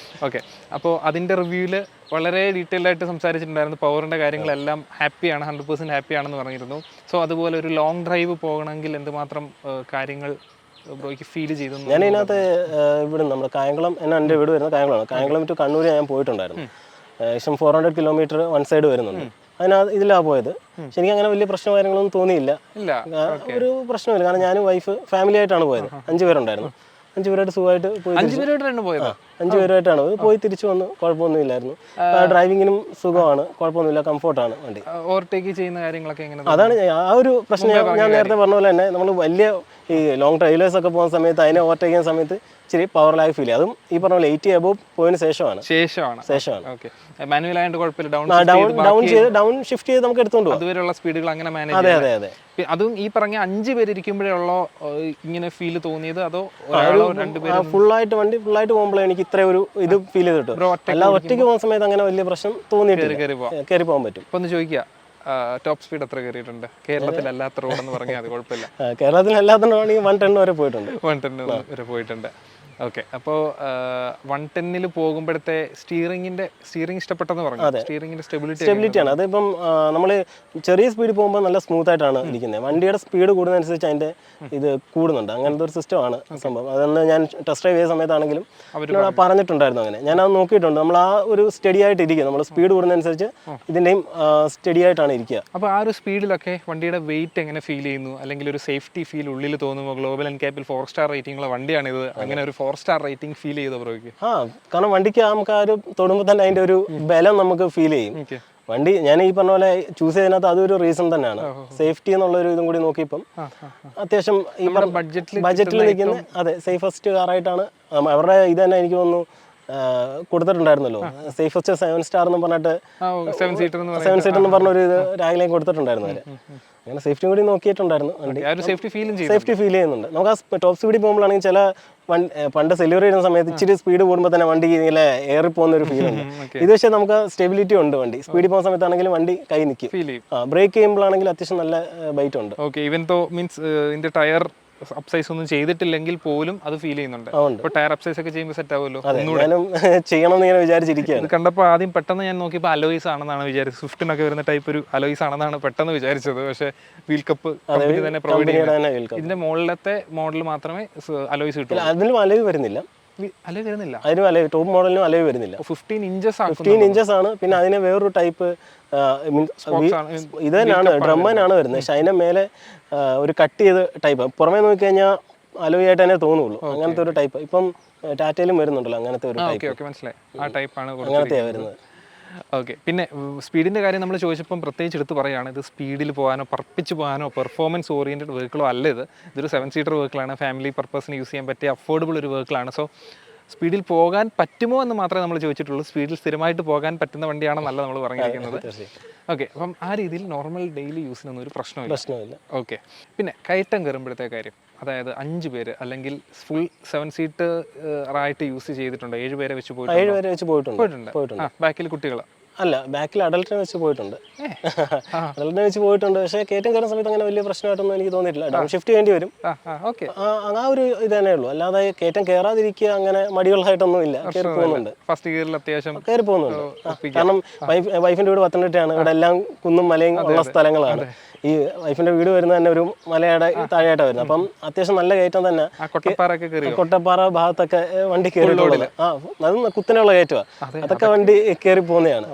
ഓക്കെ. അപ്പോൾ അതിൻ്റെ റിവ്യൂവിൽ വളരെ ഡീറ്റെയിൽഡ് ആയിട്ട് സംസാരിച്ചിട്ടുണ്ടായിരുന്നു. പവറിൻ്റെ കാര്യങ്ങളെല്ലാം ഹാപ്പിയാണ്, 100% ഹാപ്പിയാണെന്ന് പറഞ്ഞിരുന്നു. സോ അതുപോലെ ഒരു ലോങ് ഡ്രൈവ് പോകണമെങ്കിൽ എന്തുമാത്രം കാര്യങ്ങൾ ബ്രോയ്ക്ക് ഫീൽ ചെയ്തു? ഞാൻ ഇതിനകത്ത് ഇവിടെ നമ്മുടെ കായംകുളം, എൻ്റെ വീട് വരുന്നത് കായംകുളമാണ്. കായംകുളം ടു കണ്ണൂർ ഞാൻ പോയിട്ടുണ്ടായിരുന്നു. ഏകദേശം 400 കിലോമീറ്റർ വൺ സൈഡ് വരുന്നുണ്ട്. ഇതിലാണ് പോയത്. പക്ഷെ എനിക്ക് അങ്ങനെ വലിയ പ്രശ്നം കാര്യങ്ങളൊന്നും തോന്നിയില്ല. ഒരു പ്രശ്നമില്ല. കാരണം ഞാനും വൈഫ് ഫാമിലി ആയിട്ടാണ് പോയത്. 5 പേരുണ്ടായിരുന്നു. 5 പേരായിട്ട് സുഖമായിട്ട് പോയി. 5 പേരുമായിട്ടാണ് പോയി തിരിച്ചു വന്നു. കുഴപ്പമൊന്നുമില്ലായിരുന്നു. ഡ്രൈവിങ്ങിനും സുഖമാണ്, കുഴപ്പമൊന്നുമില്ല, കംഫോർട്ടാണ് വണ്ടി. ഓവർടേക്ക് ചെയ്യുന്ന കാര്യങ്ങളൊക്കെ എങ്ങനെ? അതാണ് ആ ഒരു പ്രശ്നം. ഞാൻ നേരത്തെ പറഞ്ഞ പോലെ തന്നെ നമ്മൾ വലിയ ഈ ലോങ് ട്രെയിലേഴ്സ് ഒക്കെ പോകുന്ന സമയത്ത് അതിനെ ഓവർടേക്ക് ചെയ്യുന്ന സമയത്ത് ഇച്ചിരി പവർ ലാഗ് ഫീൽ ചെയ്യും. അതും ഈ പറഞ്ഞ പോലെ 80 above പോയതിന് ശേഷമാണ്. ഡൗൺ ഷിഫ്റ്റ് ചെയ്ത് നമുക്ക് എടുത്തോണ്ട് പോകും. അതുവരെയുള്ള സ്പീഡുകൾ അങ്ങനെ മാനേജ്. അതെ. അതും ഈ പറഞ്ഞ 5 പേര് ഇരിക്കുമ്പോഴുള്ള ഇങ്ങനെ ഫീൽ തോന്നിയത്, അതോ ഫുള്ളായിട്ട് വണ്ടി ഫുള്ളായിട്ട് പോകുമ്പോഴേ എനിക്ക് ഇത്ര ഒരു ഇത് ഫീൽ ചെയ്തിട്ട്, അല്ല ഒറ്റയ്ക്ക് പോകുന്ന സമയത്ത് അങ്ങനെ വലിയ പ്രശ്നം തോന്നിയിട്ട് കയറി പോകാൻ പറ്റും. ഇപ്പൊ ഒന്ന് ചോദിക്കുക, ടോപ്പ് സ്പീഡ് എത്ര കയറിയിട്ടുണ്ട്? കേരളത്തിലല്ലാത്ത റോഡെന്ന് പറഞ്ഞാൽ അത് കുഴപ്പമില്ല. കേരളത്തിലല്ലാത്ത 110 വരെ പോയിട്ടുണ്ട്. 110 വരെ പോയിട്ടുണ്ട്. ഓക്കെ, അപ്പോൾ 110 പോകുമ്പോഴത്തെ സ്റ്റിയറിംഗ് ഇഷ്ടപ്പെട്ടെന്ന് പറഞ്ഞു. സ്റ്റിയറിംഗിന്റെ സ്റ്റെബിലിറ്റി ആണ്. അതിപ്പം നമ്മൾ ചെറിയ സ്പീഡിൽ പോകുമ്പോൾ നല്ല സ്മൂത്ത് ആയിട്ടാണ് ഇരിക്കുന്നത്. വണ്ടിയുടെ സ്പീഡ് കൂടുന്നതനുസരിച്ച് അതിന്റെ ഇത് കൂടുന്നുണ്ട്. അങ്ങനത്തെ ഒരു സിസ്റ്റമാണ് സംഭവം. അതൊന്ന് ഞാൻ ടെസ്റ്റ് ഡ്രൈവ് ചെയ്ത സമയത്താണെങ്കിലും എന്നോട് പറഞ്ഞിട്ടുണ്ടായിരുന്നു. അങ്ങനെ ഞാൻ അത് നോക്കിയിട്ടുണ്ട്. നമ്മൾ ആ ഒരു സ്റ്റഡി ആയിട്ട് ഇരിക്കുക. നമ്മൾ സ്പീഡ് കൂടുന്നതനുസരിച്ച് ഇതിന്റെയും സ്റ്റഡി ആയിട്ടാണ് ഇരിക്കുക. അപ്പോൾ ആ ഒരു സ്പീഡിലൊക്കെ വണ്ടിയുടെ വെയിറ്റ് എങ്ങനെ ഫീൽ ചെയ്യുന്നു, അല്ലെങ്കിൽ ഒരു സേഫ്റ്റി ഫീൽ ഉള്ളിൽ തോന്നുമ്പോൾ? ഗ്ലോബൽ എൻക്യാപ്പിൽ 4 സ്റ്റാർ റേറ്റിംഗ് ഉള്ള വണ്ടിയാണിത്. അങ്ങനെ ഒരു 4 സ്റ്റാർ റേറ്റിംഗ് ഫീൽ ചെയ്തോ ബ്രോയ്ക്ക്? കാരണം വണ്ടിക്ക് നമുക്ക് ആ ഒരു തൊടുമ്പോൾ തന്നെ അതിന്റെ ഒരു ബലം നമുക്ക് ഫീൽ ചെയ്യും. വണ്ടി ഞാൻ ഈ പറഞ്ഞ പോലെ ചൂസ് ചെയ്തതിനകത്ത് അതൊരു റീസൺ തന്നെയാണ്. സേഫ്റ്റി എന്നുള്ളൊരു ഇതും കൂടി നോക്കിയപ്പം അത്യാവശ്യം ഈ ബഡ്ജറ്റിൽ നിൽക്കുന്ന അതെ സേഫസ്റ്റ് കാറായിട്ടാണ് അവരുടെ ഇത് തന്നെ എനിക്ക് തോന്നുന്നു കൊടുത്തിട്ടുണ്ടായിരുന്നല്ലോ. സേഫസ്റ്റ് 7 സ്റ്റാർ എന്ന് പറഞ്ഞിട്ട് 7 സീറ്റർ എന്ന് പറഞ്ഞ ഒരു ടാഗ്ലൈൻ കൊടുത്തിട്ടുണ്ടായിരുന്നു അവര്. അങ്ങനെ സേഫ്റ്റി കൂടി നോക്കിയിട്ടുണ്ടായിരുന്നു. വണ്ടി സേഫ്റ്റി ഫീൽ ചെയ്യുന്നുണ്ട്. നമുക്ക് ആ ടോപ്പ് സ്പീഡിൽ പോകുമ്പോഴാണെങ്കിൽ ചില പണ്ട് സെല്യൂർ ചെയ്യുന്ന സമയത്ത് ഇച്ചിരി സ്പീഡ് കൂടുമ്പോൾ തന്നെ വണ്ടി ഇങ്ങനെ ഏറി പോകുന്ന ഒരു ഫീൽ ഉണ്ട്. ഇത് പക്ഷേ നമുക്ക് സ്റ്റെബിലിറ്റി ഉണ്ട്. വണ്ടി സ്പീഡിൽ പോകുന്ന സമയത്താണെങ്കിലും വണ്ടി കൈ നിൽക്കും. ബ്രേക്ക് ചെയ്യുമ്പോഴാണെങ്കിൽ അത്യാവശ്യം നല്ല ബൈറ്റ് ഉണ്ട്. ടയർ അപ്സൈസ് ഒന്നും ചെയ്തിട്ടില്ലെങ്കിൽ പോലും അത് ഫീൽ ചെയ്യുന്നുണ്ട്. ടയർ അപ്സൈസ് ഒക്കെ ചെയ്യുമ്പോൾ സെറ്റ് ആവുമല്ലോ. ചെയ്യണം എന്ന് വിചാരിച്ചിരിക്കുകയാണ്. കണ്ടപ്പോൾ ആദ്യം പെട്ടെന്ന് ഞാൻ നോക്കിയപ്പോൾ അലോയ്സ് ആണെന്നാണ് വിചാരിച്ചത്. സ്വിഫ്റ്റിനൊക്കെ വരുന്ന ടൈപ്പ് ഒരു അലോയ്സ് ആണെന്നാണ് പെട്ടെന്ന് വിചാരിച്ചത്. പക്ഷേ വീൽ കപ്പ് തന്നെ പ്രൊവൈഡ് ചെയ്യുന്നത്. ഇതിന്റെ മുകളിലത്തെ മോഡൽ മാത്രമേ അലോയ്സ് കിട്ടൂ. അതിലും അലോയ് വരുന്നില്ല. ടോപ്പ് മോഡലിനും അലോയ് വരുന്നില്ല. 15 ഇഞ്ചസ് ആണ്. പിന്നെ അതിന് വേറൊരു ടൈപ്പ് ഇത് തന്നെയാണ്, ഡ്രമ്മനാണ് വരുന്നത്. പക്ഷെ അതിന്റെ മേലെ ഒരു കട്ട് ചെയ്ത് ടൈപ്പ്. പുറമേ നോക്കി കഴിഞ്ഞാൽ അലോയ് ആയിട്ട് തന്നെ തോന്നുള്ളൂ. അങ്ങനത്തെ ഒരു ടൈപ്പ് ഇപ്പം ടാറ്റയിലും വരുന്നുണ്ടല്ലോ. അങ്ങനത്തെ ഒരു അങ്ങനത്തെയാണ് വരുന്നത്. ഓക്കെ, പിന്നെ സ്പീഡിൻ്റെ കാര്യം നമ്മൾ ചോദിച്ചപ്പം പ്രത്യേകിച്ച് എടുത്ത് പറയുകയാണ്, ഇത് സ്പീഡിൽ പോകാനോ പറപ്പിച്ച് പോകാനോ പെർഫോമൻസ് ഓറിയൻറ്റഡ് വെഹിക്കിളോ അല്ല. ഇതൊരു 7 സീറ്റർ വെഹിക്കിളാണ്. ഫാമിലി പർപ്പസിന് യൂസ് ചെയ്യാൻ പറ്റിയ അഫോർഡബിൾ ഒരു വെഹിക്കിളാണ്. സോ സ്പീഡിൽ പോകാൻ പറ്റുമോ എന്ന് മാത്രമേ നമ്മൾ ചോദിച്ചിട്ടുള്ളൂ. സ്പീഡിൽ സ്ഥിരമായിട്ട് പോകാൻ പറ്റുന്ന വണ്ടിയാണെന്നല്ല നമ്മൾ പറഞ്ഞിരിക്കുന്നത്. ഓക്കെ, അപ്പം ആ രീതിയിൽ നോർമൽ ഡെയിലി യൂസിനൊന്നും ഒരു പ്രശ്നമില്ല. ഓക്കെ, പിന്നെ കയറ്റം കയറുമ്പോഴത്തെ കാര്യം, അതായത് 5 പേര് അല്ലെങ്കിൽ ഫുൾ 7 സീറ്റ് ആയിട്ട് യൂസ് ചെയ്തിട്ടുണ്ട്. 7 പേരെ വെച്ച് പോയിട്ടുണ്ട്. ബാക്കിൽ കുട്ടികൾ അല്ല, ബാക്കിൽ അഡൽട്ടിനെ വെച്ച് പോയിട്ടുണ്ട്. പക്ഷേ കയറ്റം കയറുന്ന സമയത്ത് അങ്ങനെ വലിയ പ്രശ്നമായിട്ടൊന്നും എനിക്ക് തോന്നിയിട്ടില്ല. ഡൗൺ ഷിഫ്റ്റ് ചെയ്യേണ്ടി വരും. ആ ഒരു ഇത് തന്നെ ഉള്ളൂ. അല്ലാതെ കയറ്റം കയറാതിരിക്കുക അങ്ങനെ മടികളായിട്ടൊന്നും ഇല്ല. കയറി പോകുന്നുണ്ട്. ഫസ്റ്റ് ഗിയറിൽ അത്യാവശ്യം കയറി പോകുന്നുണ്ട്. കാരണം വൈഫിന്റെ വീട് പത്തനംതിട്ടയാണ്. ഇവിടെ എല്ലാം കുന്നും മലയും ഉള്ള സ്ഥലങ്ങളാണ്. ഈ വൈഫിന്റെ വീട് വരുന്നത് തന്നെ ഒരു മലയുടെ താഴെയായിട്ടാണ് വരുന്നത്. അപ്പം അത്യാവശ്യം നല്ല കയറ്റം തന്നെ. കൊട്ടപ്പാറ ഭാഗത്തൊക്കെ വണ്ടി കയറിയിട്ടുള്ളത്. അത് കുത്തനെയുള്ള കയറ്റമാണ്. അതൊക്കെ വണ്ടി കയറി പോകുന്നതാണ്.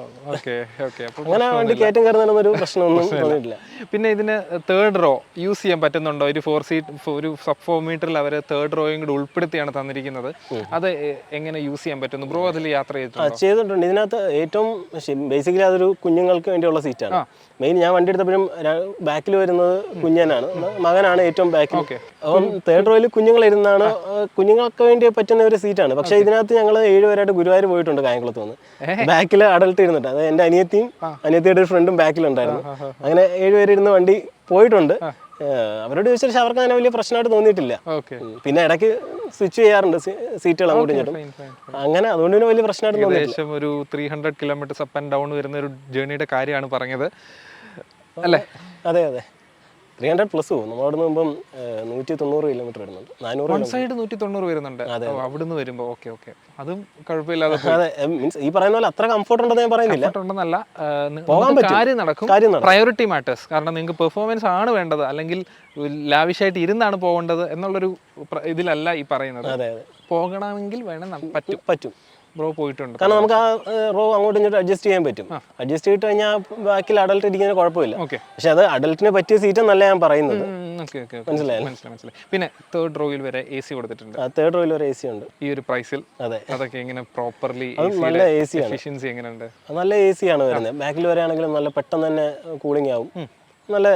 അങ്ങനെ വണ്ടി കയറ്റം കയറുന്നൊരു പ്രശ്നമൊന്നും തോന്നിയിട്ടില്ല. പിന്നെ ഇതിന് 3rd റോ യൂസ് ചെയ്യാൻ പറ്റുന്നുണ്ടോ? ഒരു 4 സീറ്റ് ഒരു സബ് 4 മീറ്ററിൽ അവർ 3rd റോയും കൂടി ഉൾപ്പെടുത്തിയാണ് തന്നിരിക്കുന്നത്. അത് എങ്ങനെ യൂസ് ചെയ്യാൻ പറ്റുന്നു? ബ്രോ അതിൽ യാത്ര ചെയ്തിട്ടുണ്ട്. ഇതിനകത്ത് ഏറ്റവും ബേസിക്കലി അതൊരു കുഞ്ഞുങ്ങൾക്ക് വേണ്ടിയുള്ള സീറ്റാണ്. മെയിൻ ഞാൻ വണ്ടി എടുത്തപ്പോഴും ബാക്കിൽ വരുന്നത് കുഞ്ഞനാണ്, മകനാണ് ഏറ്റവും ബാക്കിൽ. അപ്പം 3rd റോയിൽ കുഞ്ഞുങ്ങളിരുന്നാണ് കുഞ്ഞുങ്ങൾക്ക് വേണ്ടി പറ്റുന്ന ഒരു സീറ്റാണ്. പക്ഷെ ഇതിനകത്ത് ഞങ്ങൾ 7 പേരായിട്ട് ഗുരുവായൂർ പോയിട്ടുണ്ട്. കായംകുളത്ത് നിന്ന് ബാക്കിൽ അഡൽട്ട് ഇരുന്നിട്ട്. അത് എൻ്റെ അനിയത്തിയുടെ ഒരു ഫ്രണ്ടും ബാക്കിലുണ്ടായിരുന്നു. അങ്ങനെ 7 പേരിരുന്ന് വണ്ടി പോയിട്ടുണ്ട്. അവരോട് ചോദിച്ചാൽ പക്ഷെ അവർക്ക് അങ്ങനെ വലിയ പ്രശ്നമായിട്ട് തോന്നിയിട്ടില്ല. പിന്നെ ഇടയ്ക്ക് സ്വിച്ച് ചെയ്യാറുണ്ട് സീറ്റുകൾ അങ്ങോട്ടും ഇങ്ങോട്ടും. അങ്ങനെ അതുകൊണ്ട് തന്നെ വലിയ പ്രശ്നമായിട്ട് തോന്നിയിട്ടില്ല. ഒരു 300 കിലോമീറ്റർ അപ്പ് ആൻഡ് ഡൗൺ വരുന്ന ഒരു ജേർണിയുടെ കാര്യമാണ് പറഞ്ഞത് അല്ലേ? അതെ, 300 പ്ലസ് പോകും. നമ്മളവിടെ നിന്ന് ഇപ്പം 190 കിലോമീറ്റർ വരുന്നുണ്ട്. 190 വരുന്നുണ്ട് അവിടുന്ന് വരുമ്പോൾ. ഓക്കെ, അതും കുഴപ്പമില്ലാതെ. അതെ, മീൻസ് ഈ പറയുന്ന പോലെ അത്ര കംഫർട്ട് ഉണ്ടെന്ന് ഞാൻ പറയുന്നില്ല. പോകാൻ പറ്റും, കാര്യം നടക്കും. Priority matters. കാരണം നിങ്ങൾക്ക് പെർഫോമൻസ് ആണ് വേണ്ടത്, അല്ലെങ്കിൽ ലാവിഷായിട്ട് ഇരുന്നാണ് പോകേണ്ടത് എന്നുള്ളൊരു ഇതിലല്ല ഈ പറയുന്നത്. പോകണമെങ്കിൽ വേണം, പറ്റും. ബ്രോ പോയിട്ടുണ്ട്. കാരണം നമുക്ക് ആ റോ അങ്ങോട്ടും ഇങ്ങോട്ടും അഡ്ജസ്റ്റ് ചെയ്യാൻ പറ്റും. അഡ്ജസ്റ്റ് ചെയ്തിട്ട് കഴിഞ്ഞാൽ ബാക്കിൽ അഡൽട്ട് ഇരിക്കുന്ന കുഴപ്പമില്ല. പക്ഷെ അത് അഡൽട്ടിന് പറ്റിയ സീറ്റ് എന്നല്ല ഞാൻ പറയുന്നത്. മനസ്സിലായി. പിന്നെ 3rd റോയിൽ വരെ AC കൊടുത്തിട്ടുണ്ട്. 3rd റോയിൽ വരെ AC ഉണ്ട് ഈ ഒരു പ്രൈസിൽ. അതൊക്കെ എങ്ങനെ പ്രോപ്പർലി നല്ല AC ആണ്. എഫിഷ്യൻസി എങ്ങനെയുണ്ട്? നല്ല AC ആണ് വരുന്നത്. ബാക്കിൽ വരെയാണെങ്കിലും നല്ല പെട്ടെന്ന് തന്നെ കൂളിംഗ് ആവും. നല്ല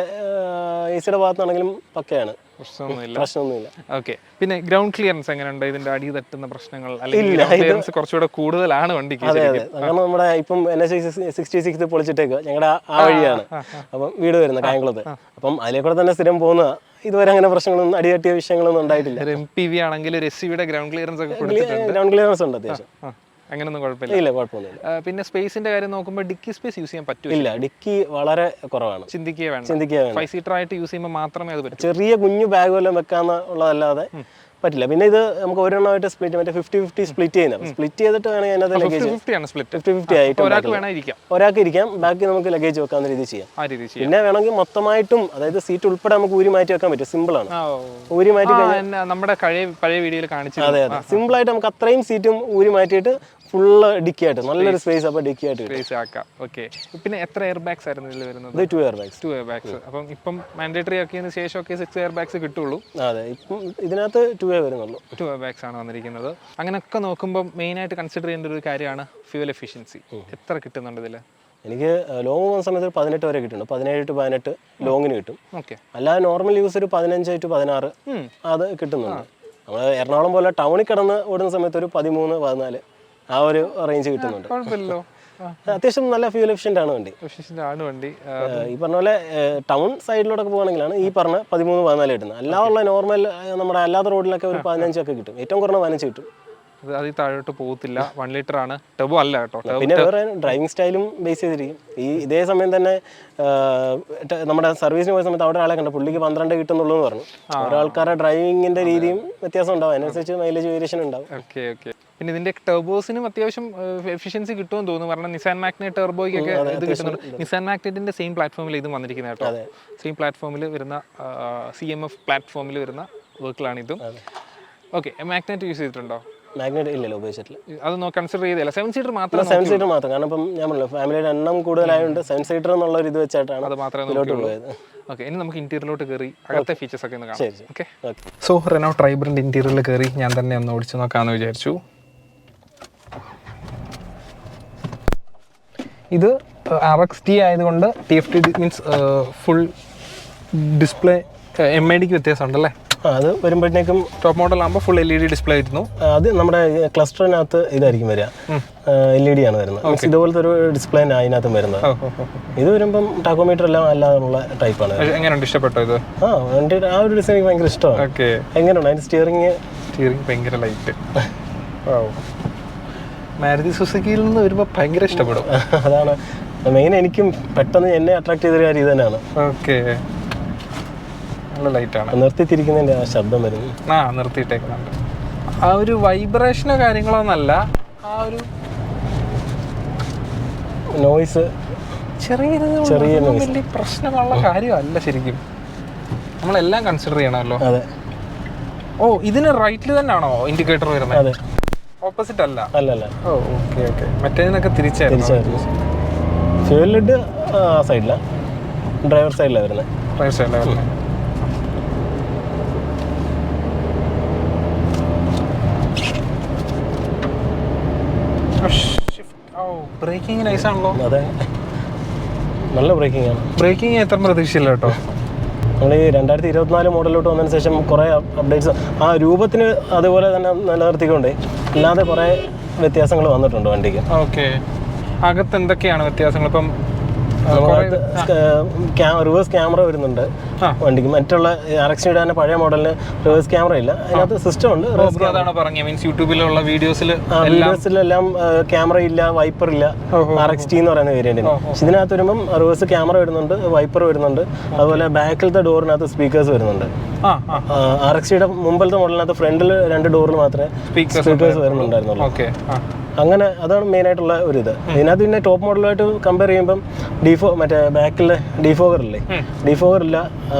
AC-യുടെ ഭാഗത്താണെങ്കിലും പക്കയാണ്, പ്രശ്നമൊന്നുമില്ല. ഓക്കെ, പിന്നെ ഗ്രൗണ്ട് ക്ലിയറൻസ് എങ്ങനെയുണ്ട്? ഇതിന്റെ അടി തട്ടുന്ന പ്രശ്നങ്ങൾ അല്ലെങ്കിൽ കുറച്ചുകൂടെ കൂടുതലാണ് വണ്ടിക്ക്. കാരണം നമ്മുടെ ഇപ്പം NH66 പൊളിച്ചിട്ടേക്ക് ഞങ്ങളുടെ ആ വഴിയാണ് അപ്പം വീട് വരുന്നത് കായംകുളത്ത്. അപ്പം അതിലേക്കൂടെ തന്നെ സ്ഥിരം പോകുന്ന ഇതുവരെ അങ്ങനെ പ്രശ്നങ്ങളൊന്നും അടിയട്ടിയ വിഷയങ്ങളൊന്നും ഉണ്ടായിട്ടില്ല. MPV ആണെങ്കിൽ ഒരു SUV-യുടെ ഗ്രൗണ്ട് ക്ലിയറൻസ് ഒക്കെ കൊടുത്തിട്ടുണ്ട്. ഗ്രൗണ്ട് ക്ലിയറൻസ് ഉണ്ട് അത്യാവശ്യം. അങ്ങനൊന്നും കുഴപ്പമില്ല. കുഴപ്പമൊന്നുമില്ല. പിന്നെ സ്പേസിന്റെ കാര്യം നോക്കുമ്പോൾ ഡിക്കി സ്പേസ് യൂസ് ചെയ്യാൻ പറ്റില്ല. ഡിക്കി വളരെ കുറവാണ്. ചിന്തിക്കുക വേണം. 5 സീറ്റർ ആയിട്ട് യൂസ് ചെയ്യുമ്പോൾ മാത്രമേ അത് പറ്റൂ. ചെറിയ കുഞ്ഞു ബാഗ് വല്ലതും വെക്കാന്നുള്ളതല്ലാതെ പറ്റില്ല. പിന്നെ ഇത് നമുക്ക് ഒരെണ്ണമായിട്ട് സ്പ്ലിറ്റ് മറ്റേ 50-50 സ്പ്ലിറ്റ് ചെയ്യുന്നത്. സ്പ്ലിറ്റ് ചെയ്തിട്ട് വേണമെങ്കിൽ അതിനകത്ത് ലഗേജ് 50-50 ആയിട്ട് ഒരാൾക്ക് ഇരിക്കാം, ബാക്കി നമുക്ക് ലഗേജ് വെക്കാവുന്ന രീതി ചെയ്യാം. പിന്നെ വേണമെങ്കിൽ മൊത്തമായിട്ടും അതായത് സീറ്റ് ഉൾപ്പെടെ നമുക്ക് ഊരി മാറ്റി വെക്കാൻ പറ്റും. സിമ്പിൾ ആണ്. ഊരി മാറ്റി നമ്മുടെ പഴയ വീഡിയോയിൽ കാണിച്ചു. അതെ അതെ, സിമ്പിൾ ആയിട്ട് നമുക്ക് അത്രയും സീറ്റും ഊരി മാറ്റിയിട്ട് ഫുള്ള് ഡിക്കി ആയിട്ട് നല്ലൊരു സ്പേസ് അപ്പോൾ ഡിക്കി ആയിട്ട് സ്പേസ് ആക്കാം. ഓക്കെ. പിന്നെ എത്ര എയർ ബാഗ്സ് ആയിരുന്നു ഇതിൽ വരുന്നത്? ഇത് 2 എയർ ബാഗ്സ്. 2 air bags. അപ്പം ഇപ്പം മാൻഡേറ്ററി ആക്കിയതിന് ശേഷമൊക്കെ 6 എയർ ബാഗ്സ് കിട്ടുള്ളൂ. അതെ, ഇപ്പം ഇതിനകത്ത് 2 എയർ വരുന്നുള്ളൂ. 2 എയർ ബാഗ്സ് ആണ് വന്നിരിക്കുന്നത്. അങ്ങനെയൊക്കെ നോക്കുമ്പോൾ മെയിനായിട്ട് കൺസിഡർ ചെയ്യേണ്ട ഒരു കാര്യമാണ് ഫ്യൂവൽ എഫിഷ്യൻസി. എത്ര കിട്ടുന്നുണ്ട് ഇതിൽ? എനിക്ക് ലോങ് പോകുന്ന സമയത്ത് 18 വരെ കിട്ടുന്നുണ്ട്. 17 to 18 ലോങ്ങിന് കിട്ടും. ഓക്കെ. അല്ലാതെ നോർമൽ യൂസ് ഒരു 15 to 16 അത് കിട്ടുന്നുണ്ട്. നമ്മൾ എറണാകുളം പോലെ ടൗണിൽ കിടന്ന് ഓടുന്ന സമയത്ത് ഒരു 13-14 ആ ഒരു റേഞ്ച് കിട്ടുന്നുണ്ട്. കുഴപ്പമില്ലല്ലോ. അത്യാവശ്യം നല്ല ഫ്യൂൽ എഫിഷ്യൻ്റ് ആണ് വണ്ടി. ഈ പറഞ്ഞ പോലെ ടൗൺ സൈഡിലോട്ടൊക്കെ പോകുകയാണെങ്കിലാണ് ഈ പറഞ്ഞ 13-14 കിട്ടുന്നത്. അല്ലാതുള്ള നോർമൽ നമ്മുടെ അല്ലാത്ത റോഡിലൊക്കെ ഒരു 15 ഒക്കെ കിട്ടും. ഏറ്റവും കുറഞ്ഞ 15 കിട്ടും. അത് താഴോട്ട് പോകത്തില്ല. 1 ലിറ്റർ ആണ്. ടർബോ അല്ല കേട്ടോ. പിന്നെ വേറെ ഡ്രൈവിംഗ് സ്റ്റൈലും ബേസ് ചെയ്തിരിക്കും. ഇതേ സമയം തന്നെ നമ്മുടെ സർവീസിന് പോയ സമയത്ത് അവിടെ ഒരാളെ കണ്ട പുള്ളിക്ക് 12 കിട്ടുന്നുള്ളൂ എന്ന് പറഞ്ഞു. ഓരോ ആൾക്കാരുടെ ഡ്രൈവിങ്ങിന്റെ രീതിയും വ്യത്യാസം ഉണ്ടാവും. അതിനനുസരിച്ച് മൈലേജ് വേരിയേഷൻ ഉണ്ടാവും. Okay okay. പിന്നെ ഇതിന്റെ ടർബോസിനും അത്യാവശ്യം എഫിഷ്യൻസി കിട്ടുമെന്ന് തോന്നുന്നു. കാരണം നിസാൻ മാഗ്നൈറ്റ് ടർബോയ്ക്കൊക്കെ ഇത് കിട്ടുന്നുണ്ട്. നിസാൻ മാഗ്നൈറ്റിന്റെ സെയിം പ്ലാറ്റ്ഫോമിൽ ഇത് വന്നിരിക്കുന്നത് കേട്ടോ. സെയിം പ്ലാറ്റ്ഫോമിൽ വരുന്ന CMF പ്ലാറ്റ്ഫോമിൽ വരുന്ന വർക്കുകളാണ് ഇതും. ഓക്കെ. മാഗ്നൈറ്റ് യൂസ് ചെയ്തിട്ടുണ്ടോ? മാഗ്നറ്റ് ഇല്ലല്ലോ, ഉപയോഗിച്ചിട്ടില്ല. അത് കൺസിഡർ ചെയ്തില്ല. 7 സീറ്റർ മാത്രം. 7 സീറ്റർ മാത്രം. കാരണം ഇപ്പം ഞാൻ പറഞ്ഞല്ലോ ഫാമിലിയുടെ എണ്ണം കൂടുതലായതുകൊണ്ട് 7 സീറ്റർ എന്നുള്ള ഒരു ഇത് വെച്ചിട്ടാണ് അത് മാത്രമേ പോയത്. ഓക്കെ. ഇനി നമുക്ക് ഇന്റീരിയറിലോട്ട് കയറി അകത്തെ ഫീച്ചേഴ്സ് ഒക്കെ ഒന്ന് കാണാം. ഓക്കെ. സോ റെനോ ട്രൈബറിന്റെ ഇന്റീരിയറിൽ കയറി ഞാൻ തന്നെ ഒന്ന് ഓടിച്ചു നോക്കാമെന്ന് വിചാരിച്ചു. ഇത് RXT ആയതുകൊണ്ട് TFT മീൻസ് ഫുൾ ഡിസ്പ്ലേ. MIDക്ക് വ്യത്യാസമുണ്ടല്ലേ? അത് വരുമ്പോഴത്തേക്കും ടോപ്പ് മോഡൽ ആകുമ്പോൾ ഫുൾ LED ഡിസ്പ്ലേ ആയിരുന്നു. അത് നമ്മുടെ ക്ലസ്റ്ററിനകത്ത് ഇതായിരിക്കും വരിക, LED ആണ് വരുന്നത്. ഇതുപോലത്തെ ഒരു ഡിസ്പ്ലേ അതിനകത്തും വരുന്നത്. ഇത് വരുമ്പം ടാക്കോമീറ്റർ എല്ലാം അല്ലാതുള്ള ടൈപ്പാണ്. എങ്ങനെയുണ്ട്? ഇഷ്ടപ്പെട്ടോ ഇത്? വണ്ടിയുടെ ആ ഒരു ഡിസൈൻ എനിക്ക് ഭയങ്കര ഇഷ്ടമാണ്. ഓക്കെ. എങ്ങനെയുണ്ട് അതിന്റെ സ്റ്റിയറിംഗ് ഭയങ്കര ലൈറ്റ്. മാരുതി സുസുക്കിയിൽ നിന്ന് വരുമ്പോൾ ഭയങ്കര ഇഷ്ടപ്പെടും. അതാണ് മെയിൻ. എനിക്കും പെട്ടെന്ന് എന്നെ അട്രാക്ട് ചെയ്തൊരു കാര്യം ഇത് തന്നെയാണ്. ഓക്കെ. ലൈറ്റാണ്. നിർത്തിത്തിരിക്കുന്നതിന്റെ ആ ശബ്ദം വരുന്നു. നിർത്തിയിട്ടേക്കുന്നുണ്ട്. ആ ഒരു വൈബ്രേഷനോ കാര്യങ്ങളോ ഒന്നല്ല, ആ ഒരു നോയ്സ് ചെറിയ വലിയ പ്രശ്നമുള്ള കാര്യമല്ല ശരിക്കും. നമ്മളെല്ലാം കൺസിഡർ ചെയ്യണമല്ലോ. അതെ. ഓ, ഇതിന് റൈറ്റിൽ തന്നെയാണോ ഇൻഡിക്കേറ്റർ വരുന്നത്? അതെ. ഓപ്പോസിറ്റ് അല്ല? അല്ലല്ല. ഓ, ഓക്കെ ഓക്കെ. മറ്റേതിനൊക്കെ തിരിച്ചായിരുന്നു. ഫ്യൂൽ ലിഡ് ആ സൈഡില, ഡ്രൈവർ സൈഡിലാണ് വരുന്നത്. ഡ്രൈവർ സൈഡിലാണ് വരുന്നത്. ബ്രേക്കിംഗ് നൈസ് ആണല്ലോ. അതെ, നല്ല ബ്രേക്കിംഗ് ആണ്. ബ്രേക്കിംഗ് എത്ര പ്രതീക്ഷയില്ല കേട്ടോ. നമ്മൾ ഈ 2024 മോഡലിലോട്ട് വന്നതിന് ശേഷം കുറേ അപ്ഡേറ്റ്സ് ആ രൂപത്തിന് അതുപോലെ തന്നെ നിലനിർത്തിക്കൊണ്ട് അല്ലാതെ കുറേ വ്യത്യാസങ്ങൾ വന്നിട്ടുണ്ട് വണ്ടിക്ക്. ഓക്കെ. അകത്ത് എന്തൊക്കെയാണ് വ്യത്യാസങ്ങൾ? ഇപ്പം റിവേഴ്സ് ക്യാമറ വരുന്നുണ്ട് വണ്ടിക്ക്. മറ്റുള്ള RXT തന്നെ പഴയ മോഡലിന് റിവേഴ്സ് ക്യാമറ ഇല്ല. അതിനകത്ത് സിസ്റ്റം ഉണ്ട്. യൂട്യൂബിലുള്ള വീഡിയോസിലെല്ലാം ക്യാമറ ഇല്ല, വൈപ്പർ ഇല്ല. RXT എന്ന് പറയുന്ന വേരിയന്റിന്. പക്ഷെ ഇതിനകത്ത് വരുമ്പം റിവേഴ്സ് ക്യാമറ വരുന്നുണ്ട്, വൈപ്പർ വരുന്നുണ്ട്. അതുപോലെ ബാക്കിലത്തെ ഡോറിനകത്ത് സ്പീക്കേഴ്സ് വരുന്നുണ്ട്. RXTയുടെ മുമ്പിലത്തെ മോഡലിനകത്ത് ഫ്രണ്ടിൽ 2 ഡോറിൽ മാത്രമേ സ്പീക്കേഴ്സ് വരുന്നുണ്ടായിരുന്നുള്ളൂ. അങ്ങനെ അതാണ് മെയിൻ ആയിട്ടുള്ള ഒരു ഇത്. ഇതിനകത്ത് പിന്നെ ടോപ്പ് മോഡലുമായിട്ട് കമ്പയർ ചെയ്യുമ്പം മറ്റേ ബാക്കിൽ ഡിഫോഗറില്ലേ, ഡിഫോഗറില്ല.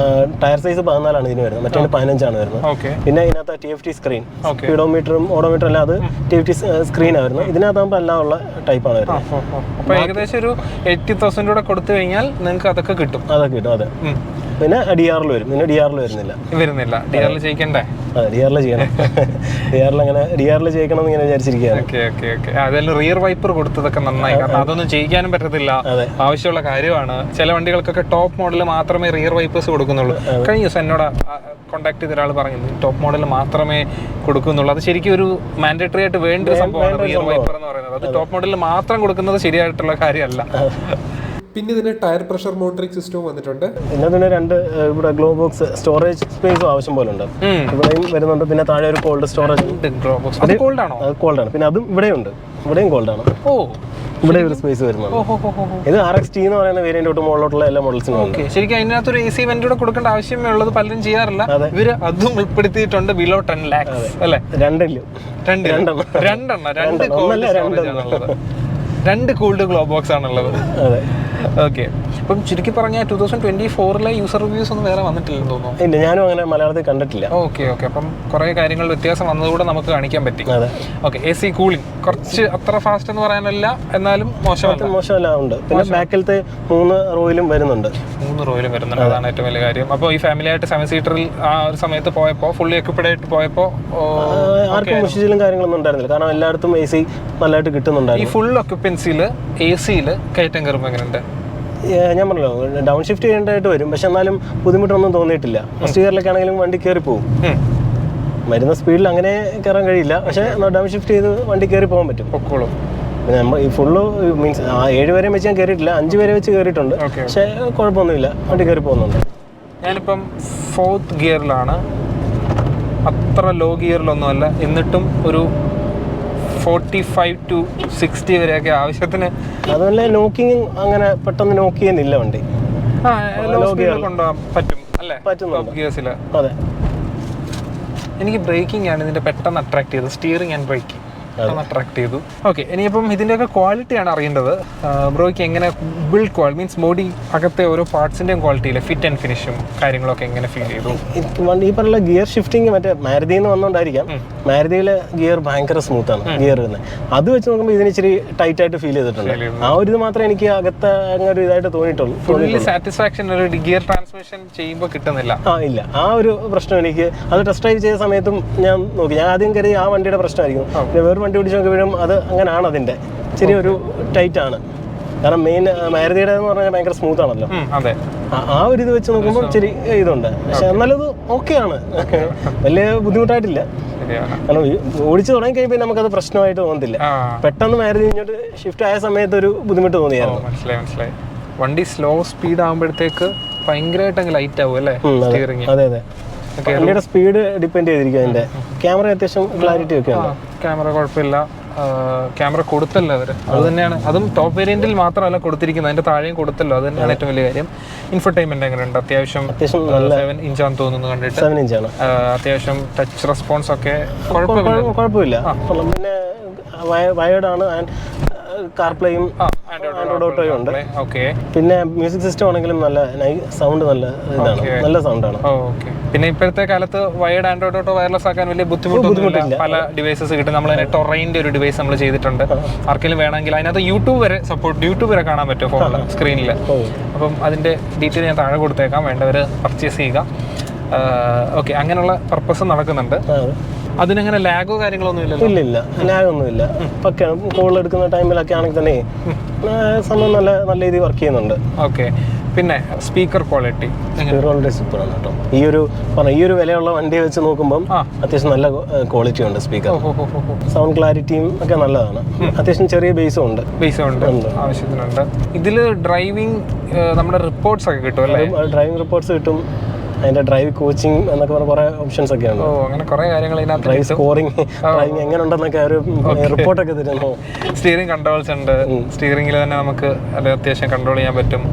ടയർ സൈസ് 14 ഇതിന് വരുന്നത്, മറ്റേ 15 വരുന്നത്. പിന്നെ ഇതിനകത്ത് TFT സ്ക്രീൻ, സ്പീഡോമീറ്ററും ഓഡോമീറ്ററും എല്ലാം അത് TFT സ്ക്രീനാണ് വരുന്നത്. ഇതിനകത്താകുമ്പോൾ എല്ലാം ഉള്ള ടൈപ്പാണ് വരുന്നത്. അപ്പോൾ ഏകദേശം ഒരു 80,000 കൂടെ കൊടുത്തു കഴിഞ്ഞാൽ നിങ്ങൾക്ക് അതൊക്കെ കിട്ടും. അതൊക്കെ കിട്ടും. അതെ. പിന്നെ DRL വരും. പിന്നെ DRL വരുന്നില്ല. DRL ചെയ്യിക്കണ്ടേ? അതെ, DRL ചെയ്യണം. DRL ചെയ്യിക്കണം എന്ന് ഇങ്ങനെ വിചാരിച്ചിരിക്കുകയാണ്. അതായത് റിയർ വൈപ്പർ കൊടുത്തതൊക്കെ നന്നായി. കാരണം അതൊന്നും ചെയ്യിക്കാനും പറ്റത്തില്ല, ആവശ്യമുള്ള കാര്യമാണ്. ചില വണ്ടികൾക്കൊക്കെ ടോപ്പ് മോഡൽ മാത്രമേ റിയർ വൈപ്പേഴ്സ് കൊടുക്കുന്നുള്ളൂ. കഴിഞ്ഞ ദിവസം എന്നോട് കോൺടാക്ട് ചെയ്ത ഒരാൾ പറഞ്ഞു ടോപ്പ് മോഡൽ മാത്രമേ കൊടുക്കുന്നുള്ളൂ. അത് ശരിക്കും ഒരു മാൻഡേറ്ററി ആയിട്ട് വേണ്ട ഒരു സംഭവമാണ് റിയർ വൈപ്പർ എന്ന് പറയുന്നത്. അത് ടോപ്പ് മോഡലിൽ മാത്രം കൊടുക്കുന്നത് ശരിയായിട്ടുള്ള കാര്യമല്ല. പിന്നെ ഇതിന് ടയർ പ്രഷർ മോണിറ്ററിംഗ് സിസ്റ്റവും വന്നിട്ടുണ്ട്. പിന്നെ 2 ഇവിടെ ഗ്ലോ ബോക്സ് സ്റ്റോറേജ് സ്പേസും ആവശ്യം പോലെ ഉണ്ട്. ഇവിടെയും വരുന്നുണ്ട്. പിന്നെ താഴെ ഒരു കോൾഡ് സ്റ്റോറേജ്. കോൾഡ് ആണോ? കോൾഡ് ആണ്. പിന്നെ അതും ഇവിടെയുണ്ട്. ഇവിടെയും കോൾഡ് ആണ്. ഓ, ഇവിടെ ഒരു സ്പേസ് വരുന്നുണ്ട്. ഇത് RXT എന്ന് പറയുന്ന വേരിയന്റ് തൊട്ട് മുകളിലോട്ടുള്ള എല്ലാ മോഡൽസിനും ഉണ്ട്. ശരിക്കും അതിനകത്തൊരു AC വെന്റ് കൂടെ കൊടുക്കേണ്ട ആവശ്യമേ ഉള്ളത് പലരും ചെയ്യാറില്ല. ഇവര് അതും ഉൾപ്പെടുത്തിയിട്ടുണ്ട് ബിലോ 10 lakhs അല്ലേ? രണ്ട് കൂൾഡ് ഗ്ലോ ബോക്സ് ആണുള്ളത്. ഓക്കെ. അപ്പം ചുരുക്കി പറഞ്ഞാൽ 2024 യൂസർ റിവ്യൂസ് ഒന്നും വേറെ വന്നിട്ടില്ലെന്ന് തോന്നുന്നു. ഇല്ല, ഞാനും അങ്ങനെ മലയാളത്തിൽ കണ്ടിട്ടില്ല. ഓക്കെ. അപ്പം കുറെ കാര്യങ്ങൾ വ്യത്യാസം വന്നതുകൂടെ നമുക്ക് കാണിക്കാൻ പറ്റി. ഓക്കെ. AC കൂളിംഗ് കുറച്ച് അത്ര ഫാസ്റ്റ് എന്ന് പറയാനല്ല, എന്നാലും മോശമല്ല ഉണ്ട്. പിന്നെ ബാക്കിലത്തെ 3 റോയിലും വരുന്നുണ്ട്. 3 റോയിലും വരുന്നുണ്ട്, അതാണ് ഏറ്റവും വലിയ കാര്യം. അപ്പോൾ ഈ ഫാമിലി ആയിട്ട് 7 സീറ്ററിൽ ആ ഒരു സമയത്ത് പോയപ്പോൾ ഫുള്ളി എക്വിപ്ഡ് ആയിട്ട് പോയപ്പോൾ ആർക്കും മുഷിച്ചിലും കാര്യങ്ങളൊന്നും ഉണ്ടായിരുന്നില്ല. കാരണം എല്ലായിടത്തും AC നല്ലതായിട്ട് കിട്ടുന്നുണ്ടായിരുന്നു. ഈ ഫുൾ ഒക്യുപ്പൻസിയിൽ AC കയറ്റം കയറുമ്പോൾ എങ്ങനെയുണ്ട്? ഞാൻ പറഞ്ഞല്ലോ, ഡൗൺ ഷിഫ്റ്റ് ചെയ്യേണ്ടതായിട്ട് വരും. പക്ഷെ എന്നാലും ബുദ്ധിമുട്ടൊന്നും തോന്നിയിട്ടില്ല. ഫസ്റ്റ് ഗിയറിലൊക്കെ ആണെങ്കിലും വണ്ടി കയറി പോകും. വരുന്ന സ്പീഡിൽ അങ്ങനെ കയറാൻ കഴിയില്ല, പക്ഷെ ഡൗൺ ഷിഫ്റ്റ് ചെയ്ത് വണ്ടി കയറി പോകാൻ പറ്റും. പിന്നെ നമ്മൾ ഈ ഫുള്ള് മീൻസ് 7 വരെ വെച്ച് ഞാൻ കയറിയിട്ടില്ല, 5 വരെ വെച്ച് കയറിയിട്ടുണ്ട്. പക്ഷെ കുഴപ്പമൊന്നുമില്ല, വണ്ടി കയറി പോകുന്നുണ്ട്. ഞാനിപ്പം 4th ഗിയറിലാണ്, അത്ര ലോ ഗിയറിലൊന്നുമല്ല. എന്നിട്ടും ഒരു 45 to 60 വരെയൊക്കെ ആവശ്യത്തിന്. അതുപോലെ നോക്കിങ് അങ്ങനെ പെട്ടെന്ന് നോക്ക് ചെയ്യുന്നില്ല വണ്ടി. കൊണ്ടുപോകാൻ പറ്റും അല്ലേ? ഗിയേഴ്സിൽ. അതെ. എനിക്ക് ബ്രേക്കിംഗ് ആണ് ഇതിന്റെ പെട്ടെന്ന് അട്രാക്ട് ചെയ്തത്. സ്റ്റിയറിംഗ് ആൻഡ് ബ്രേക്കിംഗ് അട്രാക്ട് ചെയ്തു. ഓക്കെ. ഇനിയിപ്പം ഇതിൻ്റെയൊക്കെ ക്വാളിറ്റിയാണ് അറിയേണ്ടത്. ബ്രോയ്ക്ക് എങ്ങനെ ബിൽഡ് ക്വാളിറ്റി മീൻസ് ബോഡി അകത്തെ ഓരോ പാർട്സിൻ്റെയും ക്വാളിറ്റിയിലെ ഫിറ്റ് ആൻഡ് ഫിനിഷും കാര്യങ്ങളൊക്കെ എങ്ങനെ ഫീൽ ചെയ്തു? ഈ പറഞ്ഞ ഗിയർ ഷിഫ്റ്റിംഗ് മറ്റേ മാരുതിയിൽ നിന്ന് വന്നുകൊണ്ടായിരിക്കാം. മാരുതിയിലെ ഗിയർ ഭയങ്കര സ്മൂത്താണ് ഗിയർ വരുന്നത്. അത് വെച്ച് നോക്കുമ്പോൾ ഇതിന് ഇച്ചിരി ടൈറ്റ് ആയിട്ട് ഫീൽ ചെയ്തിട്ടുണ്ട്. ആ ഒരു ഇത് മാത്രമേ എനിക്ക് അകത്ത് അങ്ങനെ ഒരു ഇതായിട്ട് തോന്നിയിട്ടുള്ളൂ. ഫുള്ളി സാറ്റിസ്ഫാക്ഷൻ ഒരു ഗിയർ ട്രാൻസ്മിഷൻ ചെയ്യുമ്പോൾ കിട്ടുന്നില്ല. ഇല്ല, ആ ഒരു പ്രശ്നം എനിക്ക് അത് ടെസ്റ്റ് ഡ്രൈവ് ചെയ്ത സമയത്തും ഞാൻ നോക്കി. ഞാൻ ആദ്യം കരുതി ആ വണ്ടിയുടെ പ്രശ്നമായിരിക്കും. വേറെ വണ്ടി പിടിച്ച് നോക്കിയപ്പോഴും അത് അങ്ങനെയാണ്. അതിൻ്റെ ചെറിയൊരു ടൈറ്റ് ആണ്. കാരണം മെയിൻ മാരുതിയുടെ എന്ന് പറഞ്ഞാൽ ഭയങ്കര സ്മൂത്ത് ആണല്ലോ. ആ ഒരു ഇത് വെച്ച് നോക്കുമ്പോൾ ഇച്ചിരി ഇതുണ്ട്. പക്ഷെ എന്നാലും ഇത് ഓക്കെയാണ്, വലിയ ബുദ്ധിമുട്ടായിട്ടില്ല. കാരണം ഓടിച്ചു തുടങ്ങി കഴിയുമ്പോൾ നമുക്കത് പ്രശ്നമായിട്ട് തോന്നത്തില്ല. പെട്ടെന്ന് മാരുതി ഇങ്ങോട്ട് ഷിഫ്റ്റ് ആയ സമയത്ത് ഒരു ബുദ്ധിമുട്ട് തോന്നിയായിരുന്നു. മനസ്സിലായി. വണ്ടി സ്ലോ സ്പീഡ് ആകുമ്പോഴത്തേക്ക് ഭയങ്കരമായിട്ട് ലൈറ്റ് ആവും അല്ലേ? അതെ. വണ്ടിയുടെ സ്പീഡ് ഡിപ്പെൻഡ് ചെയ്തിരിക്കും. അതിന്റെ ക്യാമറ അത്യാവശ്യം ക്ലാരിറ്റി ഒക്കെ ഉണ്ട്. ക്യാമറ കുഴപ്പമില്ല. ക്യാമറ കൊടുത്തല്ലോ അവര്. അത് തന്നെയാണ്, അതും ടോപ്പ് വേരിയന്റിൽ മാത്രമല്ല കൊടുത്തിരിക്കുന്നത്, അതിന്റെ താഴെയും കൊടുത്തല്ലോ. അത് തന്നെയാണ് ഏറ്റവും വലിയ കാര്യം. ഇൻഫർടൈൻമെന്റ് എങ്ങനെയുണ്ട്? അത്യാവശ്യം 7 ഇഞ്ചാന്ന് തോന്നുന്നു കണ്ടിട്ട്. 7 ഇഞ്ചാണ്. അത്യാവശ്യം ടച്ച് റെസ്പോൺസ് ഒക്കെ കുഴപ്പമില്ല. പിന്നെ വയേർഡ് ആണ്. കാർപ്ലേയും ആൻഡ്രോയിഡ് ഓട്ടോയും ഉണ്ട്. പിന്നെ മ്യൂസിക് സിസ്റ്റം ആണെങ്കിലും നല്ല സൗണ്ട്, നല്ല ഇതാണ്, നല്ല സൗണ്ടാണ്. പിന്നെ ഇപ്പോഴത്തെ കാലത്ത് വയേർഡ് ആൻഡ്രോയിഡ് ഓട്ടോ വയർലെസ് ആക്കാൻ വലിയ ബുദ്ധിമുട്ടൊന്നുമില്ല. പല ഡിവൈസസ് കിട്ടും. നമ്മൾ ടൊറൈൻ്റെ ഒരു ഡിവൈസ് നമ്മൾ ചെയ്തിട്ടുണ്ട്. ആർക്കെങ്കിലും വേണമെങ്കിൽ അതിനകത്ത് യൂട്യൂബ് വരെ കാണാൻ പറ്റും ഫോണിൽ സ്ക്രീനിൽ. അപ്പം അതിന്റെ ഡീറ്റെയിൽ ഞാൻ താഴെ കൊടുത്തേക്കാം, വേണ്ടവർ പർച്ചേസ് ചെയ്യുക. ഓക്കെ. അങ്ങനെയുള്ള പർപ്പസ് നടക്കുന്നുണ്ട്. അതിനങ്ങനെ ലാഗോ കാര്യങ്ങളൊന്നും ഇല്ല. ലാഗൊന്നുമില്ല. പക്കയാണ്. കോൾ എടുക്കുന്ന ടൈമിലൊക്കെ ആണെങ്കിൽ തന്നെ സംഭവം നല്ല രീതിയിൽ വർക്ക് ചെയ്യുന്നുണ്ട്. ഓക്കെ. പിന്നെ സ്പീക്കർ ക്വാളിറ്റി സൂപ്പറാണ് കേട്ടോ. ഈ ഒരു വിലയുള്ള വണ്ടിയെ വെച്ച് നോക്കുമ്പോൾ അത്യാവശ്യം നല്ല ക്വാളിറ്റി ഉണ്ട് സ്പീക്കർ. സൗണ്ട് ക്ലാരിറ്റിയും ഒക്കെ നല്ലതാണ്. അത്യാവശ്യം ചെറിയ ബേസും ഉണ്ട്. ആവശ്യത്തിനുണ്ട്. ഇതിൽ ഡ്രൈവിംഗ് നമ്മുടെ റിപ്പോർട്ട്സ് ഒക്കെ കിട്ടും അല്ലേ? ഡ്രൈവിംഗ് റിപ്പോർട്ട്സ് കിട്ടും. അതിന്റെ ഡ്രൈവ് കോച്ചിങ് എന്നൊക്കെ പറഞ്ഞ കുറെ ഓപ്ഷൻസ് ഒക്കെ ഉണ്ട്. അങ്ങനെ കുറെ കാര്യങ്ങൾ ഇതിനകത്ത്. ഡ്രൈവ് സ്കോറിംഗ്, ഡ്രൈവിംഗ് എങ്ങനെ ഉണ്ടെന്നൊക്കെ ഒരു റിപ്പോർട്ടൊക്കെ തരുന്നു. സ്റ്റിയറിംഗ് കൺട്രോൾസ് ഉണ്ട്. സ്റ്റിയറിംഗിൽ തന്നെ നമുക്ക് അത് അത്യാവശ്യം കൺട്രോൾ ചെയ്യാൻ പറ്റും.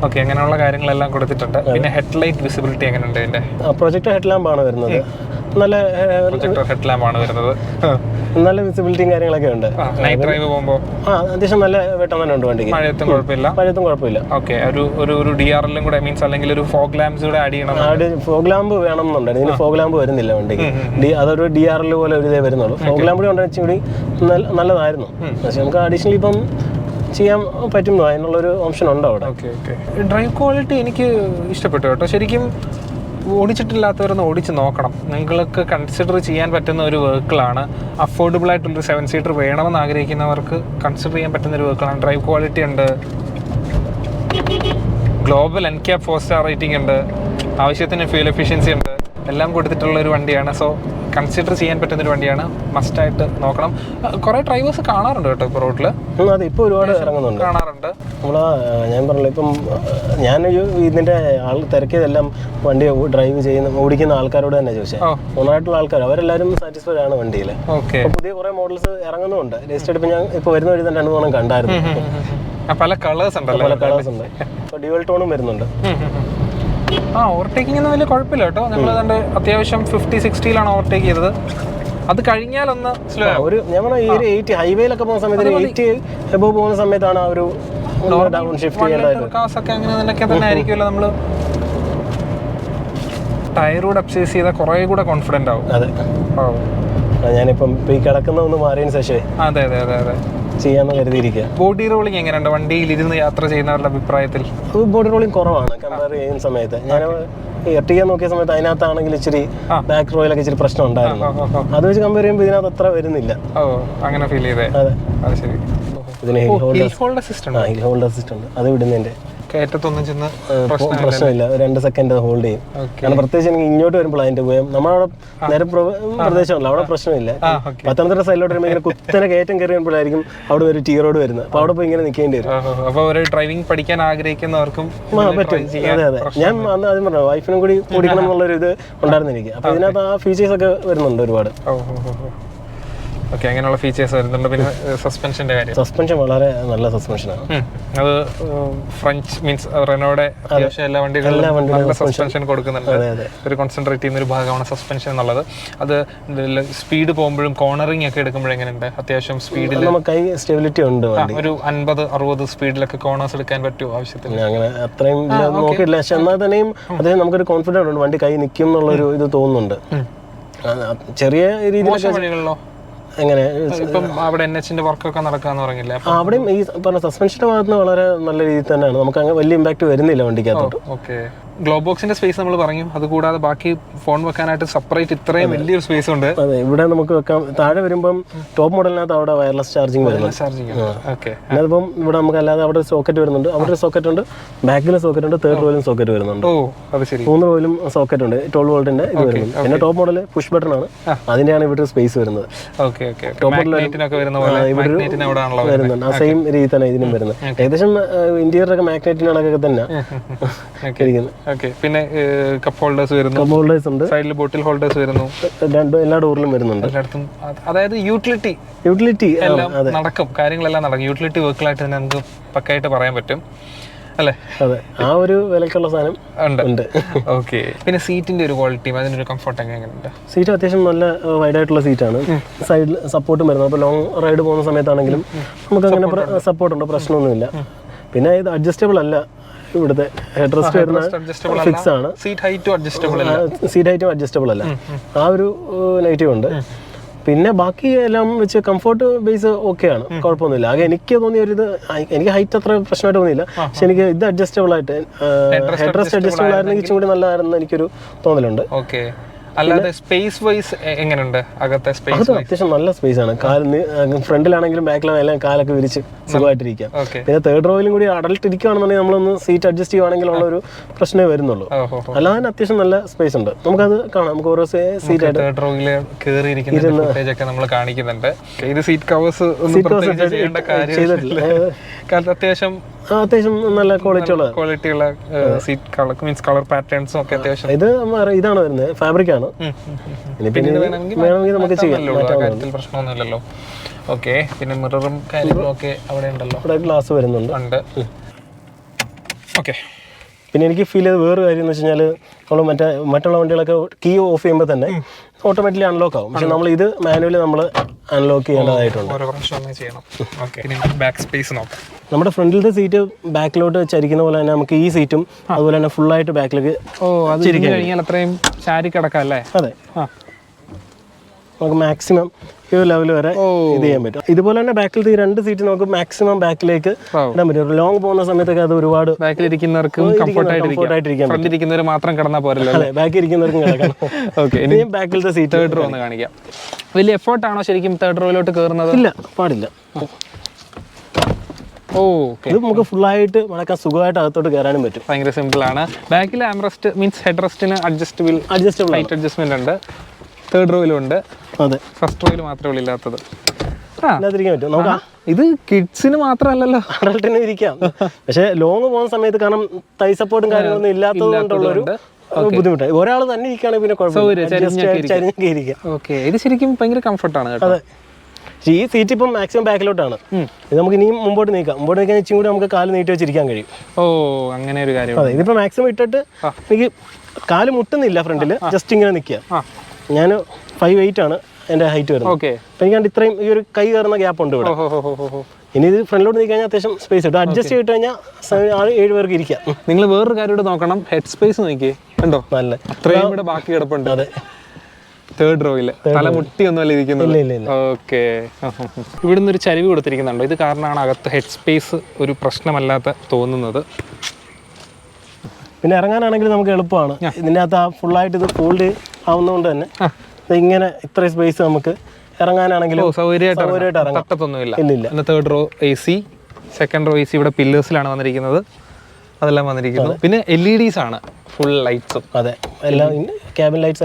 ഓക്കെ. അങ്ങനെയുള്ള കാര്യങ്ങളെല്ലാം കൊടുത്തിട്ടുണ്ട്. പിന്നെ ഹെഡ്ലൈറ്റ് വിസിബിലിറ്റി എങ്ങനെയുണ്ട്? ഇതിന്റെ പ്രൊജക്ടർ ഹെഡ്ലാമ്പാണ് വരുന്നത്. നല്ല ഹെഡ്ലാമ്പാണ് വരുന്നത്. നല്ല വിസിബിലിറ്റിയും കാര്യങ്ങളൊക്കെ ഉണ്ട്. നൈറ്റ് ഡ്രൈവ് പോകുമ്പോൾ അത്യാവശ്യം നല്ല വെട്ടം തന്നെ ഉണ്ട് വണ്ടിക്ക്. മഴയത്തും കുഴപ്പമില്ല. ഓക്കെ. ഒരു DRL കൂടെ മീൻസ് അല്ലെങ്കിൽ ഒരു ഫോഗ് ലാംപ്സ് കൂടെ ആഡ് ചെയ്യണം. ഫോഗ് ലാമ്പ് വേണം എന്നുണ്ടായിരുന്നു. ഇതിന് ഫോഗ് ലാമ്പ് വരുന്നില്ല വണ്ടിക്ക്. അതൊരു DRL പോലെ ഒരു ഇതേ വരുന്നുള്ളൂ. ഫോഗ് ലാമ്പ് കൊണ്ടുവച്ചുകൂടി നല്ലതായിരുന്നു. പക്ഷെ നമുക്ക് അഡീഷണലി ഇപ്പം ചെയ്യാൻ പറ്റുന്നു, അതിനുള്ളൊരു ഓപ്ഷൻ ഉണ്ട് അവിടെ. ഡ്രൈവ് ക്വാളിറ്റി എനിക്ക് ഇഷ്ടപ്പെട്ടു കേട്ടോ. ശരിക്കും ഓടിച്ചിട്ടില്ലാത്തവരൊന്ന് ഓടിച്ച് നോക്കണം. നിങ്ങൾക്ക് കൺസിഡർ ചെയ്യാൻ പറ്റുന്ന ഒരു വെഹിക്കിളാണ്. അഫോർഡബിൾ ആയിട്ടുള്ളൊരു 7 സീറ്റർ വേണമെന്ന് ആഗ്രഹിക്കുന്നവർക്ക് കൺസിഡർ ചെയ്യാൻ പറ്റുന്ന ഒരു വെഹിക്കിളാണ്. ഡ്രൈവ് ക്വാളിറ്റി ഉണ്ട്. ഗ്ലോബൽ NCAP 4 സ്റ്റാർ റേറ്റിംഗ് ഉണ്ട്. ആവശ്യത്തിന് ഫ്യൂൽ എഫിഷ്യൻസി ഉണ്ട്. എല്ലാം കൊടുത്തിട്ടുള്ള ഒരു വണ്ടിയാണ്. സോ കൺസിഡർ ചെയ്യാൻ പറ്റുന്ന ഒരു വണ്ടിയാണ്. മസ്റ്റായിട്ട് നോക്കണം. കുറേ ഡ്രൈവേഴ്സ് കാണാറുണ്ട് കേട്ടോ ഇപ്പോൾ റോഡിൽ. അതെ, ഇപ്പോൾ ഒരുപാട് ഇറങ്ങുന്നുണ്ട്, കാണാറുണ്ട്. ഞാൻ പറഞ്ഞില്ല, ഇപ്പം ഞാൻ ഇതിന്റെ ആൾ തിരക്കിയതെല്ലാം വണ്ടി ഡ്രൈവ് ചെയ്യുന്ന ഓടിക്കുന്ന ആൾക്കാരോട് തന്നെ ചോദിച്ചത്. മൂന്നായിട്ടുള്ള ആൾക്കാർ അവരെല്ലാവരും സാറ്റിസ്ഫൈഡ് ആണ് വണ്ടിയിൽ. പുതിയ കുറെ മോഡൽസ് ഇറങ്ങുന്നുണ്ട്. രജിസ്റ്റർഡ് ഇപ്പം ഞാൻ ഇപ്പോൾ വരുന്ന വഴി തന്നെ 2-3 കണ്ടായിരുന്നു. പല കളേഴ്സ് ഉണ്ട്, ഇപ്പോൾ ഡ്യുവൽ ടോണും വരുന്നുണ്ട്. ഓവർടേക്കിംഗ് ഒന്നും വലിയ കുഴപ്പമില്ല കേട്ടോ. നമ്മൾ അതുകൊണ്ട് അത്യാവശ്യം 50-60-ലാണ് ഓവർടേക്ക് ചെയ്തത്. അത് കഴിഞ്ഞാലൊന്ന് സ്ലോ ഒരു ഞാൻ ഈ ഒരു 80 ഹൈവേയിലൊക്കെ പോകുന്ന സമയത്ത് 80 എബോവ് പോകുന്ന സമയത്താണ് ആ ഒരു ഡൗൺ ഷിഫ്റ്റ് ചെയ്യേണ്ടതായിട്ട്. കാസൊക്കെ അങ്ങനെ നിന്നൊക്കെ തന്നെ ആയിരിക്കുമല്ലോ. നമ്മൾ ടയറൂടെ അപ്സൈസ് ചെയ്താൽ കുറേ കൂടെ കോൺഫിഡൻ്റ് ആവും. അതെ, ഞാനിപ്പം ഈ കിടക്കുന്ന ഒന്ന് മാറിയതിന് ശേഷമേ അതെ അതെ അതെ അതെ ചെയ്യാന്ന് കരുതിയിരിക്കുക. ബോഡി റോളിംഗ് എങ്ങനെയുണ്ട് വണ്ടിയിൽ ഇരുന്ന് യാത്ര ചെയ്യുന്നവരുടെ അഭിപ്രായത്തിൽ? ബോഡി റോളിംഗ് കുറവാണ് കമ്പയർ ചെയ്യുന്ന സമയത്ത്. ഞാൻ എർട്ടിക നോക്കിയ സമയത്ത് അതിനകത്താണെങ്കിൽ ഇച്ചിരി ബാക്ക് റോയിലൊക്കെ ഇച്ചിരി പ്രശ്നം ഉണ്ടായിരുന്നു. അത് വെച്ച് കമ്പയർ ചെയ്യുമ്പോൾ ഇതിനകത്ത് അത്ര വരുന്നില്ല. അങ്ങനെ ഫീൽ ചെയ്തേ? അതെ, അത് ശരി. ഇതിന് ഹിൽ ഹോൾഡർ സിസ്റ്റം ഉണ്ട്. അത് വിടുന്നതിന്റെ കയറ്റത്തൊന്നും ചെന്ന് പ്രശ്നമില്ല, 2 സെക്കൻഡ് ഹോൾഡ് ചെയ്യും. കാരണം പ്രത്യേകിച്ച് എനിക്ക് ഇങ്ങോട്ട് വരുമ്പോൾ അതിന്റെ ഉപയോഗം നമ്മളവിടെ നേരെ പ്രദേശമല്ല, അവിടെ പ്രശ്നമില്ല. പത്തനംതിട്ട സൈഡിലോട്ട് വരുമ്പോൾ ഇങ്ങനെ കുത്തനെ കയറ്റം കയറി വരുമ്പോഴായിരിക്കും അവിടെ ഒരു ടീ റോഡ് വരുന്നത്. അപ്പൊ അവിടെ പോയി ഇങ്ങനെ നിൽക്കേണ്ടി വരും. അപ്പോൾ ഒരു ഡ്രൈവിംഗ് പഠിക്കാൻ ആഗ്രഹിക്കുന്നവർക്കും പറ്റും. അതെ അതെ, ഞാൻ അന്ന് ആദ്യം പറഞ്ഞു വൈഫിനും കൂടി ഓടിക്കണം എന്നുള്ളൊരു ഇത് ഉണ്ടായിരുന്നു എനിക്ക്. അപ്പൊ ഇതിനകത്ത് ആ ഫീച്ചേഴ്സ് ഒക്കെ വരുന്നുണ്ട് ഒരുപാട്. ഓക്കെ, അങ്ങനെയുള്ള ഫീച്ചേഴ്സ് വരുന്നുണ്ട്. പിന്നെ സസ്പെൻഷന്റെ കാര്യം, സസ്പെൻഷൻ വളരെ നല്ല സസ്പെൻഷനാണ്. അത് ഫ്രഞ്ച് മീൻസ് റെനോയുടെ അത്യാവശ്യം എല്ലാ വണ്ടികളിലും നല്ല സസ്പെൻഷൻ കൊടുക്കുന്നുണ്ട്. ഒരു കോൺസെൻട്രേറ്റ് ചെയ്യുന്ന ഒരു ഭാഗമാണ് സസ്പെൻഷൻ എന്നുള്ളത്. അത് സ്പീഡ് പോകുമ്പോഴും കോർണറിംഗ് ഒക്കെ എടുക്കുമ്പോഴും എങ്ങനെയുണ്ട്? അത്യാവശ്യം സ്പീഡിൽ നമുക്ക് സ്റ്റെബിലിറ്റി ഉണ്ട്. ഒരു 50-60 സ്പീഡിലൊക്കെ കോർണേഴ്സ് എടുക്കാൻ പറ്റുമോ ആവശ്യത്തിന്? അങ്ങനെ അത്രയും നോക്കിയിട്ടില്ല. പക്ഷെ എന്നാൽ തന്നെയും അദ്ദേഹം നമുക്കൊരു കോൺഫിഡൻസ് ഉണ്ട്, വണ്ടി കൈ നിൽക്കും എന്നുള്ളൊരു ഇത് തോന്നുന്നുണ്ട്. ചെറിയ രീതിയിലോ എങ്ങനെ ഇപ്പം അവിടെ NH-ന്റെ വർക്കൊക്കെ നടക്കാന്ന് പറഞ്ഞില്ല, അവിടെയും ഈ പറഞ്ഞ സസ്പെൻഷന്റെ ഭാഗത്ത് വളരെ നല്ല രീതിയിൽ തന്നെയാണ്. നമുക്ക് അങ്ങനെ വലിയ ഇമ്പാക്ട് വരുന്നില്ല വണ്ടിക്കകത്തോട്ട്. ഓക്കെ, ഗ്ലോ ബോക്സിന്റെ സ്പേസ് നമ്മൾ പറഞ്ഞു. അതുകൂടാതെ ബാക്കി ഫോൺ വെക്കാനായിട്ട് സെപ്പറേറ്റ് ഇത്രയും വലിയൊരു സ്പേസ് ഉണ്ട്. അതെ, ഇവിടെ നമുക്ക് വെക്കാം. താഴെ വരുമ്പം ടോപ്പ് മോഡലിനകത്ത് അവിടെ വയർലെസ് ചാർജിങ് വരുന്നുണ്ട്. അതിപ്പം ഇവിടെ നമുക്ക് അല്ലാതെ അവിടെ സോക്കറ്റ് വരുന്നുണ്ട്, അവിടെ ഒരു സോക്കറ്റ് ഉണ്ട്, ബാക്കിലെ സോക്കറ്റ് ഉണ്ട്, തേർഡ് റോയിലും സോക്കറ്റ് വരുന്നുണ്ട്. 3 റോയിലും സോക്കറ്റ് ഉണ്ട്. 12 വോൾട്ടിന്റെ ഇത് വരുന്നുണ്ട്. പിന്നെ ടോപ്പ് മോഡൽ പുഷ് ബട്ടൺ ആണ്, അതിന്റെയാണ് ഇവിടെ സ്പേസ് വരുന്നത്. വരുന്നുണ്ട്. ആ സെയിം രീതി തന്നെ ഇതിനും വരുന്നത്. ഏകദേശം ഇന്റീരിയറൊക്കെ മാഗ്നറ്റിനൊക്കെ തന്നെ ഇരിക്കുന്നത്. പിന്നെ കപ്പ് ഹോൾഡേഴ്സ് വരുന്നു, കപ്പ് ഹോൾഡേഴ്സ് ഉണ്ട്, സൈഡിൽ ബോട്ടിൽ ഹോൾഡേഴ്സ് വരുന്നു, എല്ലാ ഡോറിലും വരുന്നുണ്ട്. അതായത് യൂട്ടിലിറ്റി നടക്കും, കാര്യങ്ങളെല്ലാം നടക്കും. യൂട്ടിലിറ്റി വർക്കുകളായിട്ട് തന്നെ നമുക്ക് പക്കായിട്ട് പറയാൻ പറ്റും അല്ലേ? അതെ, ആ ഒരു വിലക്കുള്ള സാധനം ഉണ്ട്. ഓക്കെ, പിന്നെ സീറ്റിന്റെ ഒരു ക്വാളിറ്റിയും അതിനൊരു കംഫർട്ട് എങ്ങനെയുണ്ട്? സീറ്റ് അത്യാവശ്യം നല്ല വൈഡ് ആയിട്ടുള്ള സീറ്റാണ്. സൈഡിൽ സപ്പോർട്ടും വരുന്നത്. അപ്പോൾ ലോങ് റൈഡ് പോകുന്ന സമയത്താണെങ്കിലും നമുക്ക് അങ്ങനെ സപ്പോർട്ടുണ്ട്, പ്രശ്നമൊന്നുമില്ല. പിന്നെ ഇത് അഡ്ജസ്റ്റബിൾ അല്ല. ഇവിടുത്തെ ഹെഡ് റെസ്റ്റ് വരുന്ന ഫിക്സ് ആണ്. സീറ്റ് ഹൈറ്റും അഡ്ജസ്റ്റബിൾ അല്ല. ആ ഒരു നെഗറ്റീവ് ഉണ്ട്. പിന്നെ ബാക്കി എല്ലാം വെച്ച് കംഫർട്ട് ബേസ് ഓക്കെയാണ്, കുഴപ്പമൊന്നുമില്ല. ആകെ എനിക്ക് തോന്നിയ ഒരു ഇത്, എനിക്ക് ഹൈറ്റ് അത്ര പ്രശ്നമായിട്ട് തോന്നിയില്ല. പക്ഷെ എനിക്ക് ഇത് അഡ്ജസ്റ്റബിൾ ആയിട്ട് ഹെഡ് റെസ്റ്റ് അഡ്ജസ്റ്റബിൾ ആയിരുന്നെങ്കിൽ ഇച്ചിരി കൂടി നല്ലതായിരുന്നു എനിക്കൊരു തോന്നലുണ്ട്. ഓക്കെ, അല്ലാതെ സ്പേസ് വൈസ് എങ്ങനെയുണ്ട് അകത്തെ സ്പേസ്? അത് അത്യാവശ്യം നല്ല സ്പേസ് ആണ്. ഫ്രണ്ടിലാണെങ്കിലും ബാക്കിലാണെങ്കിലും കാലൊക്കെ വിരിച്ച് സുഖമായിട്ടിരിക്കാം. പിന്നെ തേർഡ് റോയിലും കൂടി അഡൽട്ട് ഇരിക്കുകയാണെന്നുണ്ടെങ്കിൽ നമ്മളൊന്ന് സീറ്റ് അഡ്ജസ്റ്റ് ചെയ്യുവാണെങ്കിൽ ഉള്ള ഒരു പ്രശ്നമേ വരുന്നുള്ളൂ. അല്ലാതെ അത്യാവശ്യം നല്ല സ്പേസ് ഉണ്ട്. നമുക്കത് കാണാം. നമുക്ക് ഓരോ സീറ്റ് തേർഡ് റോയിൽ കയറിയിരിക്കുന്ന ഫുട്ടേജൊക്കെ നമ്മൾ കാണിക്കുന്നുണ്ട്. ഇത് സീറ്റ് കവേഴ്സ് ചെയ്യേണ്ട കാര്യമില്ല. അത്യാവശ്യം നല്ല ക്വാളിറ്റിയുള്ള സീറ്റ് കളർ മീൻസ് കളർ പാറ്റേൺസും ഒക്കെ അത്യാവശ്യം. ഇതാണ് വരുന്നത്, ഫാബ്രിക് ആണ്. വേണമെങ്കിൽ നമുക്ക് ചെയ്യാം, കാര്യത്തിൽ പ്രശ്നമൊന്നുമില്ലല്ലോ. ഓക്കെ, പിന്നെ മിററും കാര്യങ്ങളും ഒക്കെ അവിടെ ഉണ്ടല്ലോ, ഇവിടെ ഗ്ലാസ് വരുന്നുണ്ട്. ഓക്കെ, പിന്നെ എനിക്ക് ഫീൽ ചെയ്ത വേറൊരു കാര്യം എന്ന് വെച്ച് കഴിഞ്ഞാൽ, നമ്മൾ മറ്റുള്ള വണ്ടികളൊക്കെ കീ ഓഫ് ചെയ്യുമ്പോൾ തന്നെ ഓട്ടോമാറ്റിക്കലി അൺലോക്ക് ആവും. പക്ഷെ നമ്മൾ ഇത് മാനുവലി നമ്മൾ അൺലോക്ക് ചെയ്യേണ്ടതായിട്ടുണ്ട്. നമ്മുടെ ഫ്രണ്ടിലത്തെ സീറ്റ് ബാക്കിലോട്ട് ചരിക്കുന്ന പോലെ തന്നെ നമുക്ക് ഈ സീറ്റും അതുപോലെ തന്നെ ഫുള്ളായിട്ട് ബാക്കിലേക്ക് അത്രയും ചാരി കിടക്കാം അല്ലേ? അതെ, നമുക്ക് മാക്സിമം ഈ ഒരു ലെവൽ വരെ ഇത് ചെയ്യാൻ പറ്റും. ഇതുപോലെ തന്നെ ബാക്കിലത്തെ ഈ 2 സീറ്റ് നമുക്ക് മാക്സിമം ബാക്കിലേക്ക് ഇടാൻ പറ്റും. ലോങ് പോകുന്ന സമയത്തൊക്കെ അത് ഒരുപാട് ബാക്കിലിരിക്കുന്നവർക്കും കംഫർട്ടായിട്ടിരിക്കാം. ഫ്രണ്ടിലിരിക്കുന്നവർ മാത്രം കിടന്നാൽ പോരല്ലോ, ബാക്കി ഇരിക്കുന്നവർക്കും കിടക്കണം. ഓക്കെ, ഇനി ബാക്കിലത്തെ സീറ്റ് തേർഡ് റോ ഒന്ന് കാണിക്കാം. വലിയ എഫേർട്ടാണോ ശരിക്കും തേർഡ് റോയിലോട്ട് കയറുന്നത്? ഇല്ല, പാടില്ല. ഇത് നമുക്ക് ഫുള്ളായിട്ട് മടക്കാൻ സുഖമായിട്ട് അകത്തോട്ട് കയറാനും പറ്റും. ഭയങ്കര സിമ്പിൾ ആണ്. ബാക്കിൽ ആംറസ്റ്റ് മീൻസ് ഹെഡ് റെസ്റ്റിന് അഡ്ജസ്റ്റബിൾ ഹൈറ്റ് അഡ്ജസ്റ്റ്മെന്റ് ഉണ്ട്. തേർഡ് റോയിലും ഉണ്ട്. അതെ, ഫസ്റ്റ് റോയിൽ മാത്രമേ ഉള്ളൂ ഇല്ലാത്തത്. ഇല്ലാതിരിക്കാൻ പറ്റും. നോക്കാം, ഇത് കിഡ്സിന് മാത്രമല്ലല്ലോ, അഡൾട്ടിനും ഇരിക്കാം. പക്ഷെ ലോങ് പോകുന്ന സമയത്ത് കാരണം തൈ സപ്പോർട്ടും കാര്യങ്ങളൊന്നും ഇല്ലാത്തത് കൊണ്ടുള്ളൊരു ബുദ്ധിമുട്ടായി. ഒരാൾ തന്നെ ഇരിക്കുകയാണെങ്കിൽ പിന്നെ കുഴപ്പമില്ല, ഇരിക്കാം. ഓക്കെ, ഇത് ശരിക്കും ഭയങ്കര കംഫർട്ടാണ് കേട്ടോ. അതെ, ഈ സീറ്റ് ഇപ്പം മാക്സിമം ബാക്കിലോട്ടാണ്. ഇത് നമുക്ക് ഇനിയും മുമ്പോട്ട് നീക്കാം. മുമ്പോട്ട് നീക്കാൻ ഇച്ചിരി കൂടി നമുക്ക് കാല് നീട്ടി വെച്ചിരിക്കാൻ കഴിയും. ഓ, അങ്ങനെ ഒരു കാര്യം. അതെ, ഇതിപ്പോൾ മാക്സിമം ഇട്ടിട്ട് എനിക്ക് കാല് മുട്ടുന്നില്ല ഫ്രണ്ടിൽ, ജസ്റ്റ് ഇങ്ങനെ നിൽക്കുക. ഞാൻ 5'8" ആണ് എൻ്റെ ഹൈറ്റ് വരുന്നത്. ഓക്കെ, അപ്പം എനിക്കാണ്ട് ഇത്രയും ഈ ഒരു കൈ കയറുന്ന ഗ്യാപ്പ് ഉണ്ട് ഇവിടെ. ഇനി ഇത് ഫ്രണ്ടിലോട്ട് നീക്കി കഴിഞ്ഞാൽ അത്യാവശ്യം സ്പേസ് കിട്ടും. അഡ്ജസ്റ്റ് ചെയ്തിട്ട് കഴിഞ്ഞാൽ 7 പേർക്ക് ഇരിക്കാം. നിങ്ങൾ വേറൊരു കാര്യം കൂടെ നോക്കണം, ഹെഡ് സ്പേസ് നോക്കി കണ്ടോ, നല്ല അത്രയും കൂടെ ബാക്കി കിടപ്പുണ്ട്. അതെ, തേർഡ് റോയില് തല മുട്ടിയൊന്നുമല്ല ഇരിക്കുന്നത്. ഓക്കെ, ഇവിടുന്ന് ഒരു ചരിവ് കൊടുത്തിരിക്കുന്നുണ്ടോ? ഇത് കാരണമാണ് അകത്ത് ഹെഡ് സ്പേസ് ഒരു പ്രശ്നമല്ലാത്ത തോന്നുന്നത്. പിന്നെ ഇറങ്ങാനാണെങ്കിൽ നമുക്ക് എളുപ്പമാണ്. ഇതിൻ്റെ അകത്ത് ഫുള്ളായിട്ട് ഇത് ഫോൾഡ് ആവുന്നതുകൊണ്ട് തന്നെ ഇങ്ങനെ ഇത്രയും സ്പേസ് നമുക്ക് ഇറങ്ങാനാണെങ്കിലും സൗകര്യമായിട്ട് ഇറങ്ങാം, തട്ടത്തൊന്നുമില്ല. ഇല്ല, third row AC, second row AC ഇവിടെ പില്ലേഴ്സിലാണ് വന്നിരിക്കുന്നത്, അതെല്ലാം വന്നിരിക്കുന്നു. പിന്നെ LEDs ആണ് ഫുൾ ലൈറ്റ്സും. അതെ, എല്ലാം ക്യാബിൻ ലൈറ്റ്സ്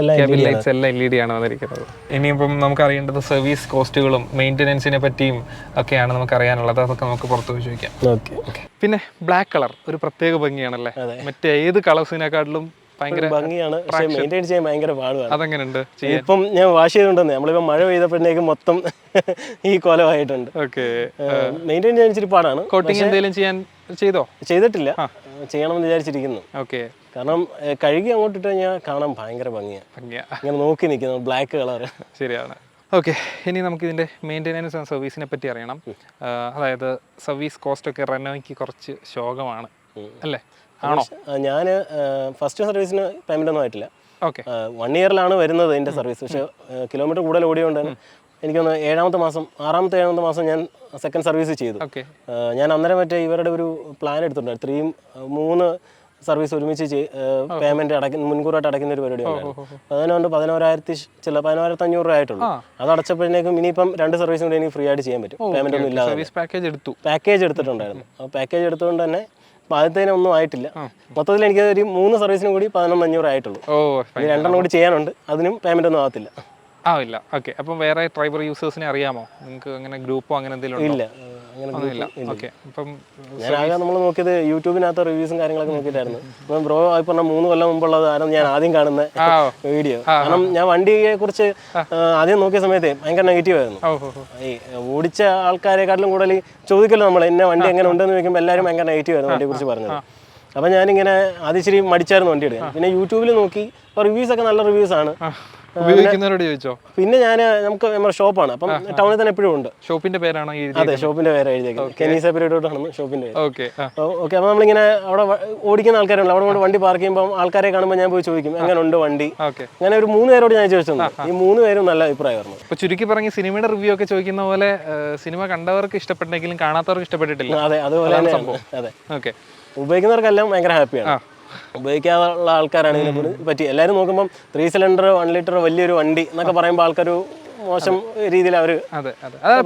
എല്ലാം LED ആണ് വന്നിരിക്കുന്നത്. ഇനിയിപ്പം നമുക്ക് അറിയേണ്ടത് സർവീസ് കോസ്റ്റുകളും മെയിൻ്റെനൻസിനെ പറ്റിയും ഒക്കെയാണ് നമുക്ക് അറിയാനുള്ളത്. അതൊക്കെ നമുക്ക് പുറത്ത് പോയി ചോദിക്കാം. ഓക്കെ. പിന്നെ ബ്ലാക്ക് കളർ ഒരു പ്രത്യേക ഭംഗിയാണല്ലേ, മറ്റേ ഏത് കളേഴ്സിനെക്കാട്ടിലും ഭയങ്കര ഭംഗിയാണ്. പക്ഷേ മെയിൻറ്റെയിൻ ചെയ്യാൻ ഭയങ്കര പാടുമാണ്. അതെങ്ങനെയുണ്ട്? ഇപ്പം ഞാൻ വാഷ് ചെയ്തുകൊണ്ടെന്ന് നമ്മളിപ്പോൾ മഴ പെയ്തപ്പോഴത്തേക്കും മൊത്തം ഈ കോലമായിട്ടുണ്ട്. ഓക്കെ, മെയിൻറ്റെയിൻ ചെയ്യാൻ ഇച്ചിരി പാടാണ്. കോട്ടിങ് എന്തെങ്കിലും ചെയ്തിട്ടില്ല, ചെയ്യണമെന്ന് വിചാരിച്ചിരിക്കുന്നു. ഓക്കെ, കാരണം കഴുകി അങ്ങോട്ട് ഇട്ട് കഴിഞ്ഞാൽ കാണാൻ ഭയങ്കര ഭംഗിയാണ്, ഇങ്ങനെ നോക്കി നിൽക്കുന്നു ബ്ലാക്ക് കളർ. ശരിയാണ്. ഓക്കെ, ഇനി നമുക്ക് ഇതിൻ്റെ മെയിൻ്റെനൻസ് ആൻഡ് സർവീസിനെ പറ്റി അറിയണം. അതായത് സർവീസ് കോസ്റ്റ് ഒക്കെ റെനോയ്ക്ക് കുറച്ച് ശോകമാണ് അല്ലേ, ആണോ? ഞാൻ ഫസ്റ്റ് സർവീസിന് പേയ്മെൻ്റ് ഒന്നും ആയിട്ടില്ല. ഓക്കെ, 1 ഇയറിലാണ് വരുന്നത് എൻ്റെ സർവീസ്. പക്ഷേ കിലോമീറ്റർ കൂടുതൽ ഓടിയോണ്ട് തന്നെ എനിക്കൊന്ന് 6ാമത്തെ മാസം ഞാൻ സെക്കൻഡ് സർവീസ് ചെയ്തു. ഞാൻ അന്നേരം മറ്റേ ഇവരുടെ ഒരു പ്ലാൻ എടുത്തിട്ടുണ്ടായിരുന്നു. 3 സർവീസ് ഒരുമിച്ച് പേയ്മെൻറ്റ് മുൻകൂറായിട്ട് അടയ്ക്കുന്ന ഒരു പരിപാടി ഉണ്ടായിരുന്നു. അതിനുകൊണ്ട് 11,500 രൂപ ആയിട്ടുള്ളൂ. അത് അടച്ചപ്പോഴേക്കും ഇനിയിപ്പം 2 സർവീസും കൂടി എനിക്ക് ഫ്രീ ആയിട്ട് ചെയ്യാൻ പറ്റും, പേയ്മെൻ്റ് ഒന്നും ഇല്ലാതെ. പാക്കേജ് എടുത്തിട്ടുണ്ടായിരുന്നു. അപ്പോൾ പാക്കേജ് എടുത്തുകൊണ്ട് തന്നെ ആദ്യത്തേനും ഒന്നും ആയിട്ടില്ല. മൊത്തത്തിൽ എനിക്ക് ഒരു 3 സർവീസിനും കൂടി 11,500 ആയിട്ടുള്ളൂ. 2 കൂടി ചെയ്യാനുണ്ട്, അതിനും പേയ്മെൻ്റ് ഒന്നും ആവത്തില്ല. ഇല്ല. ഓക്കെ, അപ്പം വേറെ ഡ്രൈവർ യൂസേഴ്സിനെ അറിയാമോ നിങ്ങൾക്ക്? അങ്ങനെ ഗ്രൂപ്പോ അങ്ങനെ എന്തെങ്കിലും ഇല്ല, ഒന്നുമില്ല. ഓക്കെ, അപ്പം ഞാനാകെ നമ്മൾ നോക്കിയത് യൂട്യൂബിനകത്ത് റിവ്യൂസും കാര്യങ്ങളൊക്കെ നോക്കിയിട്ടായിരുന്നു. ബ്രോ ആയി പറഞ്ഞ 3 കൊല്ലം മുമ്പുള്ളത് ആണ് ഞാൻ ആദ്യം കാണുന്ന വീഡിയോ. കാരണം ഞാൻ വണ്ടിയെ കുറിച്ച് ആദ്യം നോക്കിയ സമയത്ത് ഭയങ്കര നെഗറ്റീവ് ആയിരുന്നു. ഈ ഓടിച്ച ആൾക്കാരെക്കാട്ടിലും കൂടുതൽ ചോദിക്കല്ലോ നമ്മൾ എന്നെ വണ്ടി എങ്ങനെ ഉണ്ടെന്ന് ചോദിക്കുമ്പോൾ എല്ലാവരും ഭയങ്കര നെഗറ്റീവ് ആയിരുന്നു വണ്ടിയെ കുറിച്ച് പറഞ്ഞത്. അപ്പം ഞാനിങ്ങനെ ആദ്യം ഇച്ചിരി മടിച്ചായിരുന്നു വണ്ടി എടുക്കാൻ. പിന്നെ യൂട്യൂബിൽ നോക്കി, അപ്പോൾ റിവ്യൂസ് ഒക്കെ നല്ല റിവ്യൂസ് ആണ്. ഉപയോഗിക്കുന്നവരോട് ചോദിച്ചോ? പിന്നെ നമുക്ക് നമ്മുടെ ഷോപ്പാണ്, അപ്പം ടൗണിൽ തന്നെ എപ്പോഴും ഉണ്ട്. ഷോപ്പിന്റെ പേരാണോ? അതെ, ഷോപ്പിന്റെ പേര് എഴുതിയേക്കുന്നത് കെനീസ പീരിയഡാണ് ഷോപ്പിന്റെ പേര്. ഓക്കെ, അപ്പോൾ നമ്മളിങ്ങനെ അവിടെ ഓടിക്കുന്ന ആൾക്കാരുണ്ട്, അവിടെ കൊണ്ട് വണ്ടി പാർക്ക് ചെയ്യുമ്പോൾ ആൾക്കാരെ കാണുമ്പോൾ ഞാൻ പോയി ചോദിക്കും എങ്ങനെ ഉണ്ട് വണ്ടി. അങ്ങനെ ഒരു 3 പേരോട് ഞാൻ ചോദിച്ചിട്ടുണ്ട്. ഈ 3 പേരും നല്ല അഭിപ്രായമായിരുന്നു. ഇപ്പൊ ചുരുക്കി പറഞ്ഞ് സിനിമയുടെ റിവ്യൂ ഒക്കെ ചോദിക്കുന്ന പോലെ സിനിമ കണ്ടവർക്ക് ഇഷ്ടപ്പെട്ടെങ്കിലും കാണാത്തവർക്ക് ഇഷ്ടപ്പെട്ടിട്ടില്ല. അതെ, അതുപോലെ തന്നെയാണ്. അതെ, ഓക്കെ. ഉപയോഗിക്കുന്നവർക്കെല്ലാം ഭയങ്കര ഹാപ്പിയാണ്. ഉപയോഗിക്കാനുള്ള ആൾക്കാരാണ് ഇതിനെ പറ്റി. എല്ലാവരും നോക്കുമ്പോൾ 3 സിലിണ്ടർ 1 ലിറ്റർ വലിയൊരു വണ്ടി എന്നൊക്കെ പറയുമ്പോൾ ആൾക്കാർ മോശം രീതിയിൽ അവർ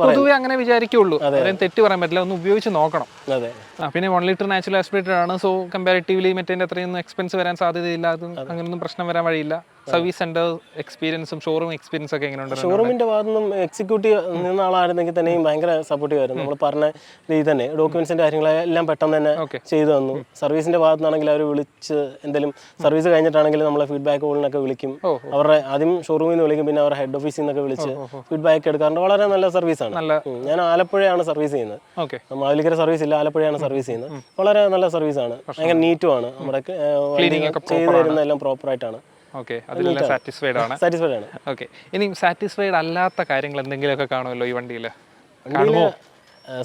പൊതുവെ അങ്ങനെ വിചാരിക്കുള്ളൂ. തെറ്റ് പറയാൻ പറ്റില്ല, ഒന്ന് ഉപയോഗിച്ച് നോക്കണം. അതെ, പിന്നെ 1 ലിറ്റർ നാച്ചുറൽ ആസ്പിറേറ്റഡ് ആണ്. സോ കമ്പാരിറ്റീവ്ലി മറ്റേ അത്രയൊന്നും എക്സ്പെൻസ് വരാൻ സാധ്യതയില്ല. അത് അങ്ങനെയൊന്നും പ്രശ്നം വരാൻ വഴിയില്ല. സർവീസ് സെന്റർ എക്സ്പീരിയൻസും ഷോറൂം എക്സ്പീരിയൻസ് ഒക്കെ എങ്ങനെയുണ്ട്? ഷോറൂമിന്റെ ഭാഗത്തു നിന്നും എക്സിക്യൂട്ടീവ് നിന്ന ആളായിരുന്നെങ്കിൽ തന്നെയും ഭയങ്കര സപ്പോർട്ടീവ് ആയിരുന്നു. നമ്മൾ പറഞ്ഞ രീതി തന്നെ ഡോക്യുമെന്റ്സിന്റെ കാര്യങ്ങളെല്ലാം പെട്ടെന്ന് തന്നെ ചെയ്തു തന്നു. സർവീസിന്റെ ഭാഗത്തു നിന്നാണെങ്കിൽ അവർ വിളിച്ച് എന്തെങ്കിലും സർവീസ് കഴിഞ്ഞിട്ടാണെങ്കിൽ നമ്മളെ ഫീഡ്ബാക്ക് കോളിനൊക്കെ വിളിക്കും. അവരുടെ ആദ്യം ഷോറൂമിൽ നിന്ന് വിളിക്കും, പിന്നെ അവരുടെ ഹെഡ് ഓഫീസിൽ നിന്നൊക്കെ വിളിച്ച് ഫീഡ്ബാക്ക് എടുക്കാറുണ്ട്. വളരെ നല്ല സർവീസാണ്. ഞാൻ ആലപ്പുഴയാണ് സർവീസ് ചെയ്യുന്നത്. മാവേലിക്കര സർവീസ് ഇല്ല, ആലപ്പുഴയാണ് സർവീസ് ചെയ്യുന്നത്. വളരെ നല്ല സർവീസാണ്, ഭയങ്കര നീറ്റുമാണ്. നമ്മുടെ ചെയ്തു തരുന്ന എല്ലാം പ്രോപ്പറായിട്ടാണ്. സാറ്റിസ്ഫൈഡ് ആണ്. ഓക്കെ, ഇനി സാറ്റിസ്ഫൈഡ് അല്ലാത്ത കാര്യങ്ങൾ എന്തെങ്കിലുമൊക്കെ കാണുമല്ലോ ഈ വണ്ടിയിൽ?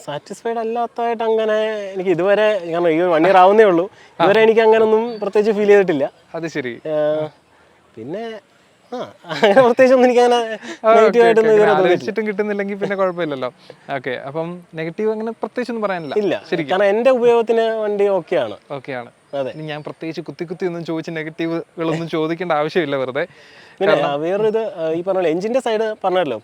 സാറ്റിസ്ഫൈഡ് അല്ലാത്തതായിട്ട് അങ്ങനെ എനിക്ക് ഇതുവരെ, കാരണം ഈ 1 ഇയർ ആവുന്നേ ഉള്ളൂ, ഇതുവരെ എനിക്ക് അങ്ങനെ ഒന്നും പ്രത്യേകിച്ച് ഫീൽ ചെയ്തിട്ടില്ല. അത് ശരി. പിന്നെ പ്രത്യേകിച്ച് ഒന്നും എനിക്ക് അങ്ങനെ ആലോചിച്ചിട്ടും കിട്ടുന്നില്ലെങ്കിൽ പിന്നെ കുഴപ്പമില്ലല്ലോ. ഓക്കെ, അപ്പം നെഗറ്റീവ് അങ്ങനെ പ്രത്യേകിച്ച് ഒന്നും പറയാനില്ല. ഇല്ല, കാരണം എന്റെ ഉപയോഗത്തിന് വണ്ടി ഓക്കെയാണ്. അതെ, ഞാൻ പ്രത്യേകിച്ച് കുത്തി ഒന്നും ചോദിച്ച് നെഗറ്റീവുകളൊന്നും ചോദിക്കേണ്ട ആവശ്യമില്ല വെറുതെ. പിന്നെ വേറൊരു ഈ പറഞ്ഞ എഞ്ചിന്റെ സൈഡ് പറഞ്ഞല്ലോ,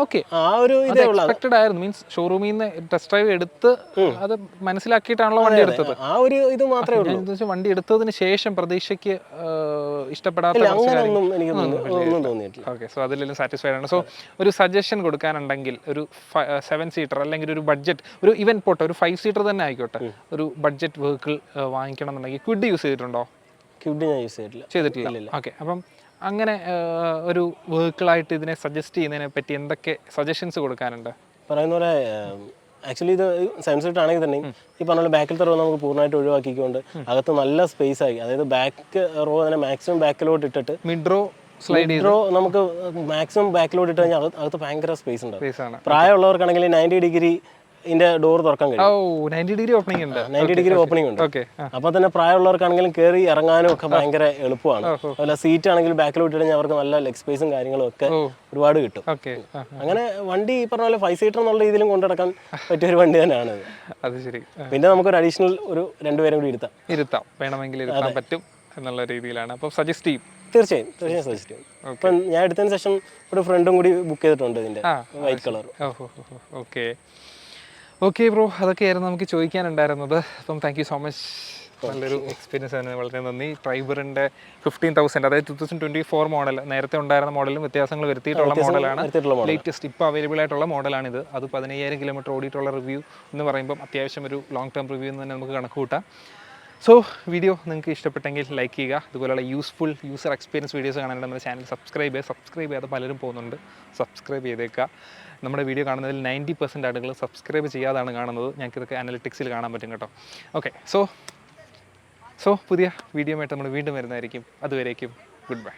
ഓക്കെ ആ ഒരു ഇതേ ഉള്ളൂ. എക്സ്പെക്റ്റഡ് ആയിരുന്നു, മീൻസ് ഷോറൂമിൽ നിന്ന് ടെസ്റ്റ് ഡ്രൈവ് എടുത്ത് അത് മനസ്സിലാക്കിയിട്ടാണല്ലോ വണ്ടി എടുത്തത്. ആ ഒരു ഇത് മാത്രമേ ഉള്ളൂ. ഞാൻ ഉദ്ദേശിച്ച വണ്ടി എടുത്തതിന് ശേഷം പ്രതീക്ഷയ്ക്ക് ഇഷ്ടപ്പെടാത്ത കുറച്ച് അങ്ങനെയൊന്നും എനിക്ക് ഒന്നും തോന്നിയിട്ടില്ല. ഓക്കെ, സോ അതിലെല്ലാം സാറ്റിസ്ഫൈഡ് ആണ്. സോ ഒരു സജഷൻ കൊടുക്കാനുണ്ടെങ്കിൽ ഒരു 7 സീറ്റർ അല്ലെങ്കിൽ ഒരു ബഡ്ജറ്റ്, ഒരു ഇവൻ പോട്ടെ ഒരു 5 സീറ്റർ തന്നെ ആയിക്കോട്ടെ, ഒരു ബഡ്ജറ്റ് വെഹിക്കിൾ വാങ്ങിക്കണം എന്നുണ്ടെങ്കിൽ ക്വിഡ് യൂസ് ചെയ്തിട്ടുണ്ടോ? ക്വിഡ് ഞാൻ യൂസ് ചെയ്തിട്ടില്ല. ഓക്കെ, അപ്പം അങ്ങനെ ഒരു വെഹിക്കിളായിട്ട് ഇതിനെ സജസ്റ്റ് ചെയ്യുന്നതിനെ പറ്റി എന്തൊക്കെ സജഷൻസ് കൊടുക്കാനുണ്ട്? പറയുന്ന പോലെ ആക്ച്വലി ഇത് 7 സീറ്റർ ആണെങ്കിൽ തന്നെ ഈ പറഞ്ഞ പോലെ ബാക്കിലത്തെ റോ നമുക്ക് പൂർണ്ണമായിട്ട് ഒഴിവാക്കിക്കൊണ്ട് അകത്ത് നല്ല സ്പേസ് ആയി, അതായത് ബാക്ക് റോ തന്നെ മാക്സിമം ബാക്കിലോട്ട് ഇട്ടിട്ട് മിഡ് റോ സ്ലൈഡ് റോ നമുക്ക് മാക്സിമം ബാക്കിലോട്ട് ഇട്ട് കഴിഞ്ഞാൽ അകത്ത് ഭയങ്കര സ്പേസ് ഉണ്ട്. ആണ്. പ്രായമുള്ളവർക്കാണെങ്കിൽ 90 ഡിഗ്രി ഇതിന്റെ ഡോർ തുറക്കാൻ കഴിയും. 90 ഡിഗ്രി ഓപ്പണിംഗ് ഉണ്ട്. 90 ഡിഗ്രി ഓപ്പണിംഗ് ഉണ്ട്. ഓക്കെ, അപ്പൊ തന്നെ പ്രായമുള്ളവർക്കാണെങ്കിലും കയറി ഇറങ്ങാനും ഒക്കെ ഭയങ്കര എളുപ്പമാണ്. അതുപോലെ സീറ്റ് ആണെങ്കിൽ ബാക്കിലോട്ട് കഴിഞ്ഞാൽ അവർക്ക് നല്ല ലെഗ് സ്പേസും കാര്യങ്ങളും ഒക്കെ ഒരുപാട് കിട്ടും. ഓക്കെ, അങ്ങനെ വണ്ടി ഈ പറഞ്ഞ പോലെ 5 സീറ്റർ എന്നുള്ള രീതിയിലും കൊണ്ടുനടക്കാൻ പറ്റിയ ഒരു വണ്ടി തന്നെയാണ് ഇത്. അത് ശരി. പിന്നെ നമുക്കൊരു അഡീഷണൽ ഒരു 2 പേരും കൂടി ഇരുത്താം, വേണമെങ്കിൽ ഇരുത്താൻ പറ്റും എന്നുള്ള രീതിയിലാണ്. അപ്പോൾ സജസ്റ്റ് ചെയ്യും? തീർച്ചയായും സജസ്റ്റ് ചെയ്യും. ഇപ്പം ഞാൻ എടുത്തതിന് ശേഷം ഒരു ഫ്രണ്ടും കൂടി ബുക്ക് ചെയ്തിട്ടുണ്ട് ഇതിന്റെ white colour. Okay okay bro, അതൊക്കെയായിരുന്നു നമുക്ക് ചോദിക്കാനുണ്ടായിരുന്നത്. അപ്പം താങ്ക് യു സോ മച്ച്, നല്ലൊരു എക്സ്പീരിയൻസ് ആണ്, വളരെ നന്ദി. ട്രൈബറിൻ്റെ 15,000, അതായത് 2024 മോഡൽ, നേരത്തെ ഉണ്ടായിരുന്ന മോഡലും വ്യത്യാസങ്ങൾ വരുത്തിയിട്ടുള്ള മോഡലാണ്, ലേറ്റസ്റ്റ് ഇപ്പോൾ അവൈലബിൾ ആയിട്ടുള്ള മോഡലാണിത്. അത് 15,000 കിലോമീറ്റർ ഓടിയിട്ടുള്ള റിവ്യൂ എന്ന് പറയുമ്പം അത്യാവശ്യം ഒരു ലോങ് ടേം റിവ്യൂ എന്ന് തന്നെ നമുക്ക് കണക്ക് കൂട്ടാം. സോ വീഡിയോ നിങ്ങൾക്ക് ഇഷ്ടപ്പെട്ടെങ്കിൽ ലൈക്ക് ചെയ്യുക. ഇതുപോലുള്ള യൂസ്ഫുൾ യൂസർ എക്സ്പീരിയൻസ് വീഡിയോസ് കാണാനായിട്ട് നമ്മുടെ ചാനൽ സബ്സ്ക്രൈബ് ചെയ്യാതെ പലരും പോകുന്നുണ്ട്, സബ്സ്ക്രൈബ് ചെയ്തേക്കുക. നമ്മുടെ വീഡിയോ കാണുന്നതിൽ 90% ആളുകൾ സബ്സ്ക്രൈബ് ചെയ്യാതാണ് കാണുന്നത്. ഞങ്ങൾക്ക് ഇതൊക്കെ അനലിറ്റിക്സിൽ കാണാൻ പറ്റും കേട്ടോ. ഓക്കെ, സോ പുതിയ വീഡിയോ ആയിട്ട് നമ്മൾ വീണ്ടും വരുന്നതായിരിക്കും. അതുവരേക്കും ഗുഡ് ബൈ.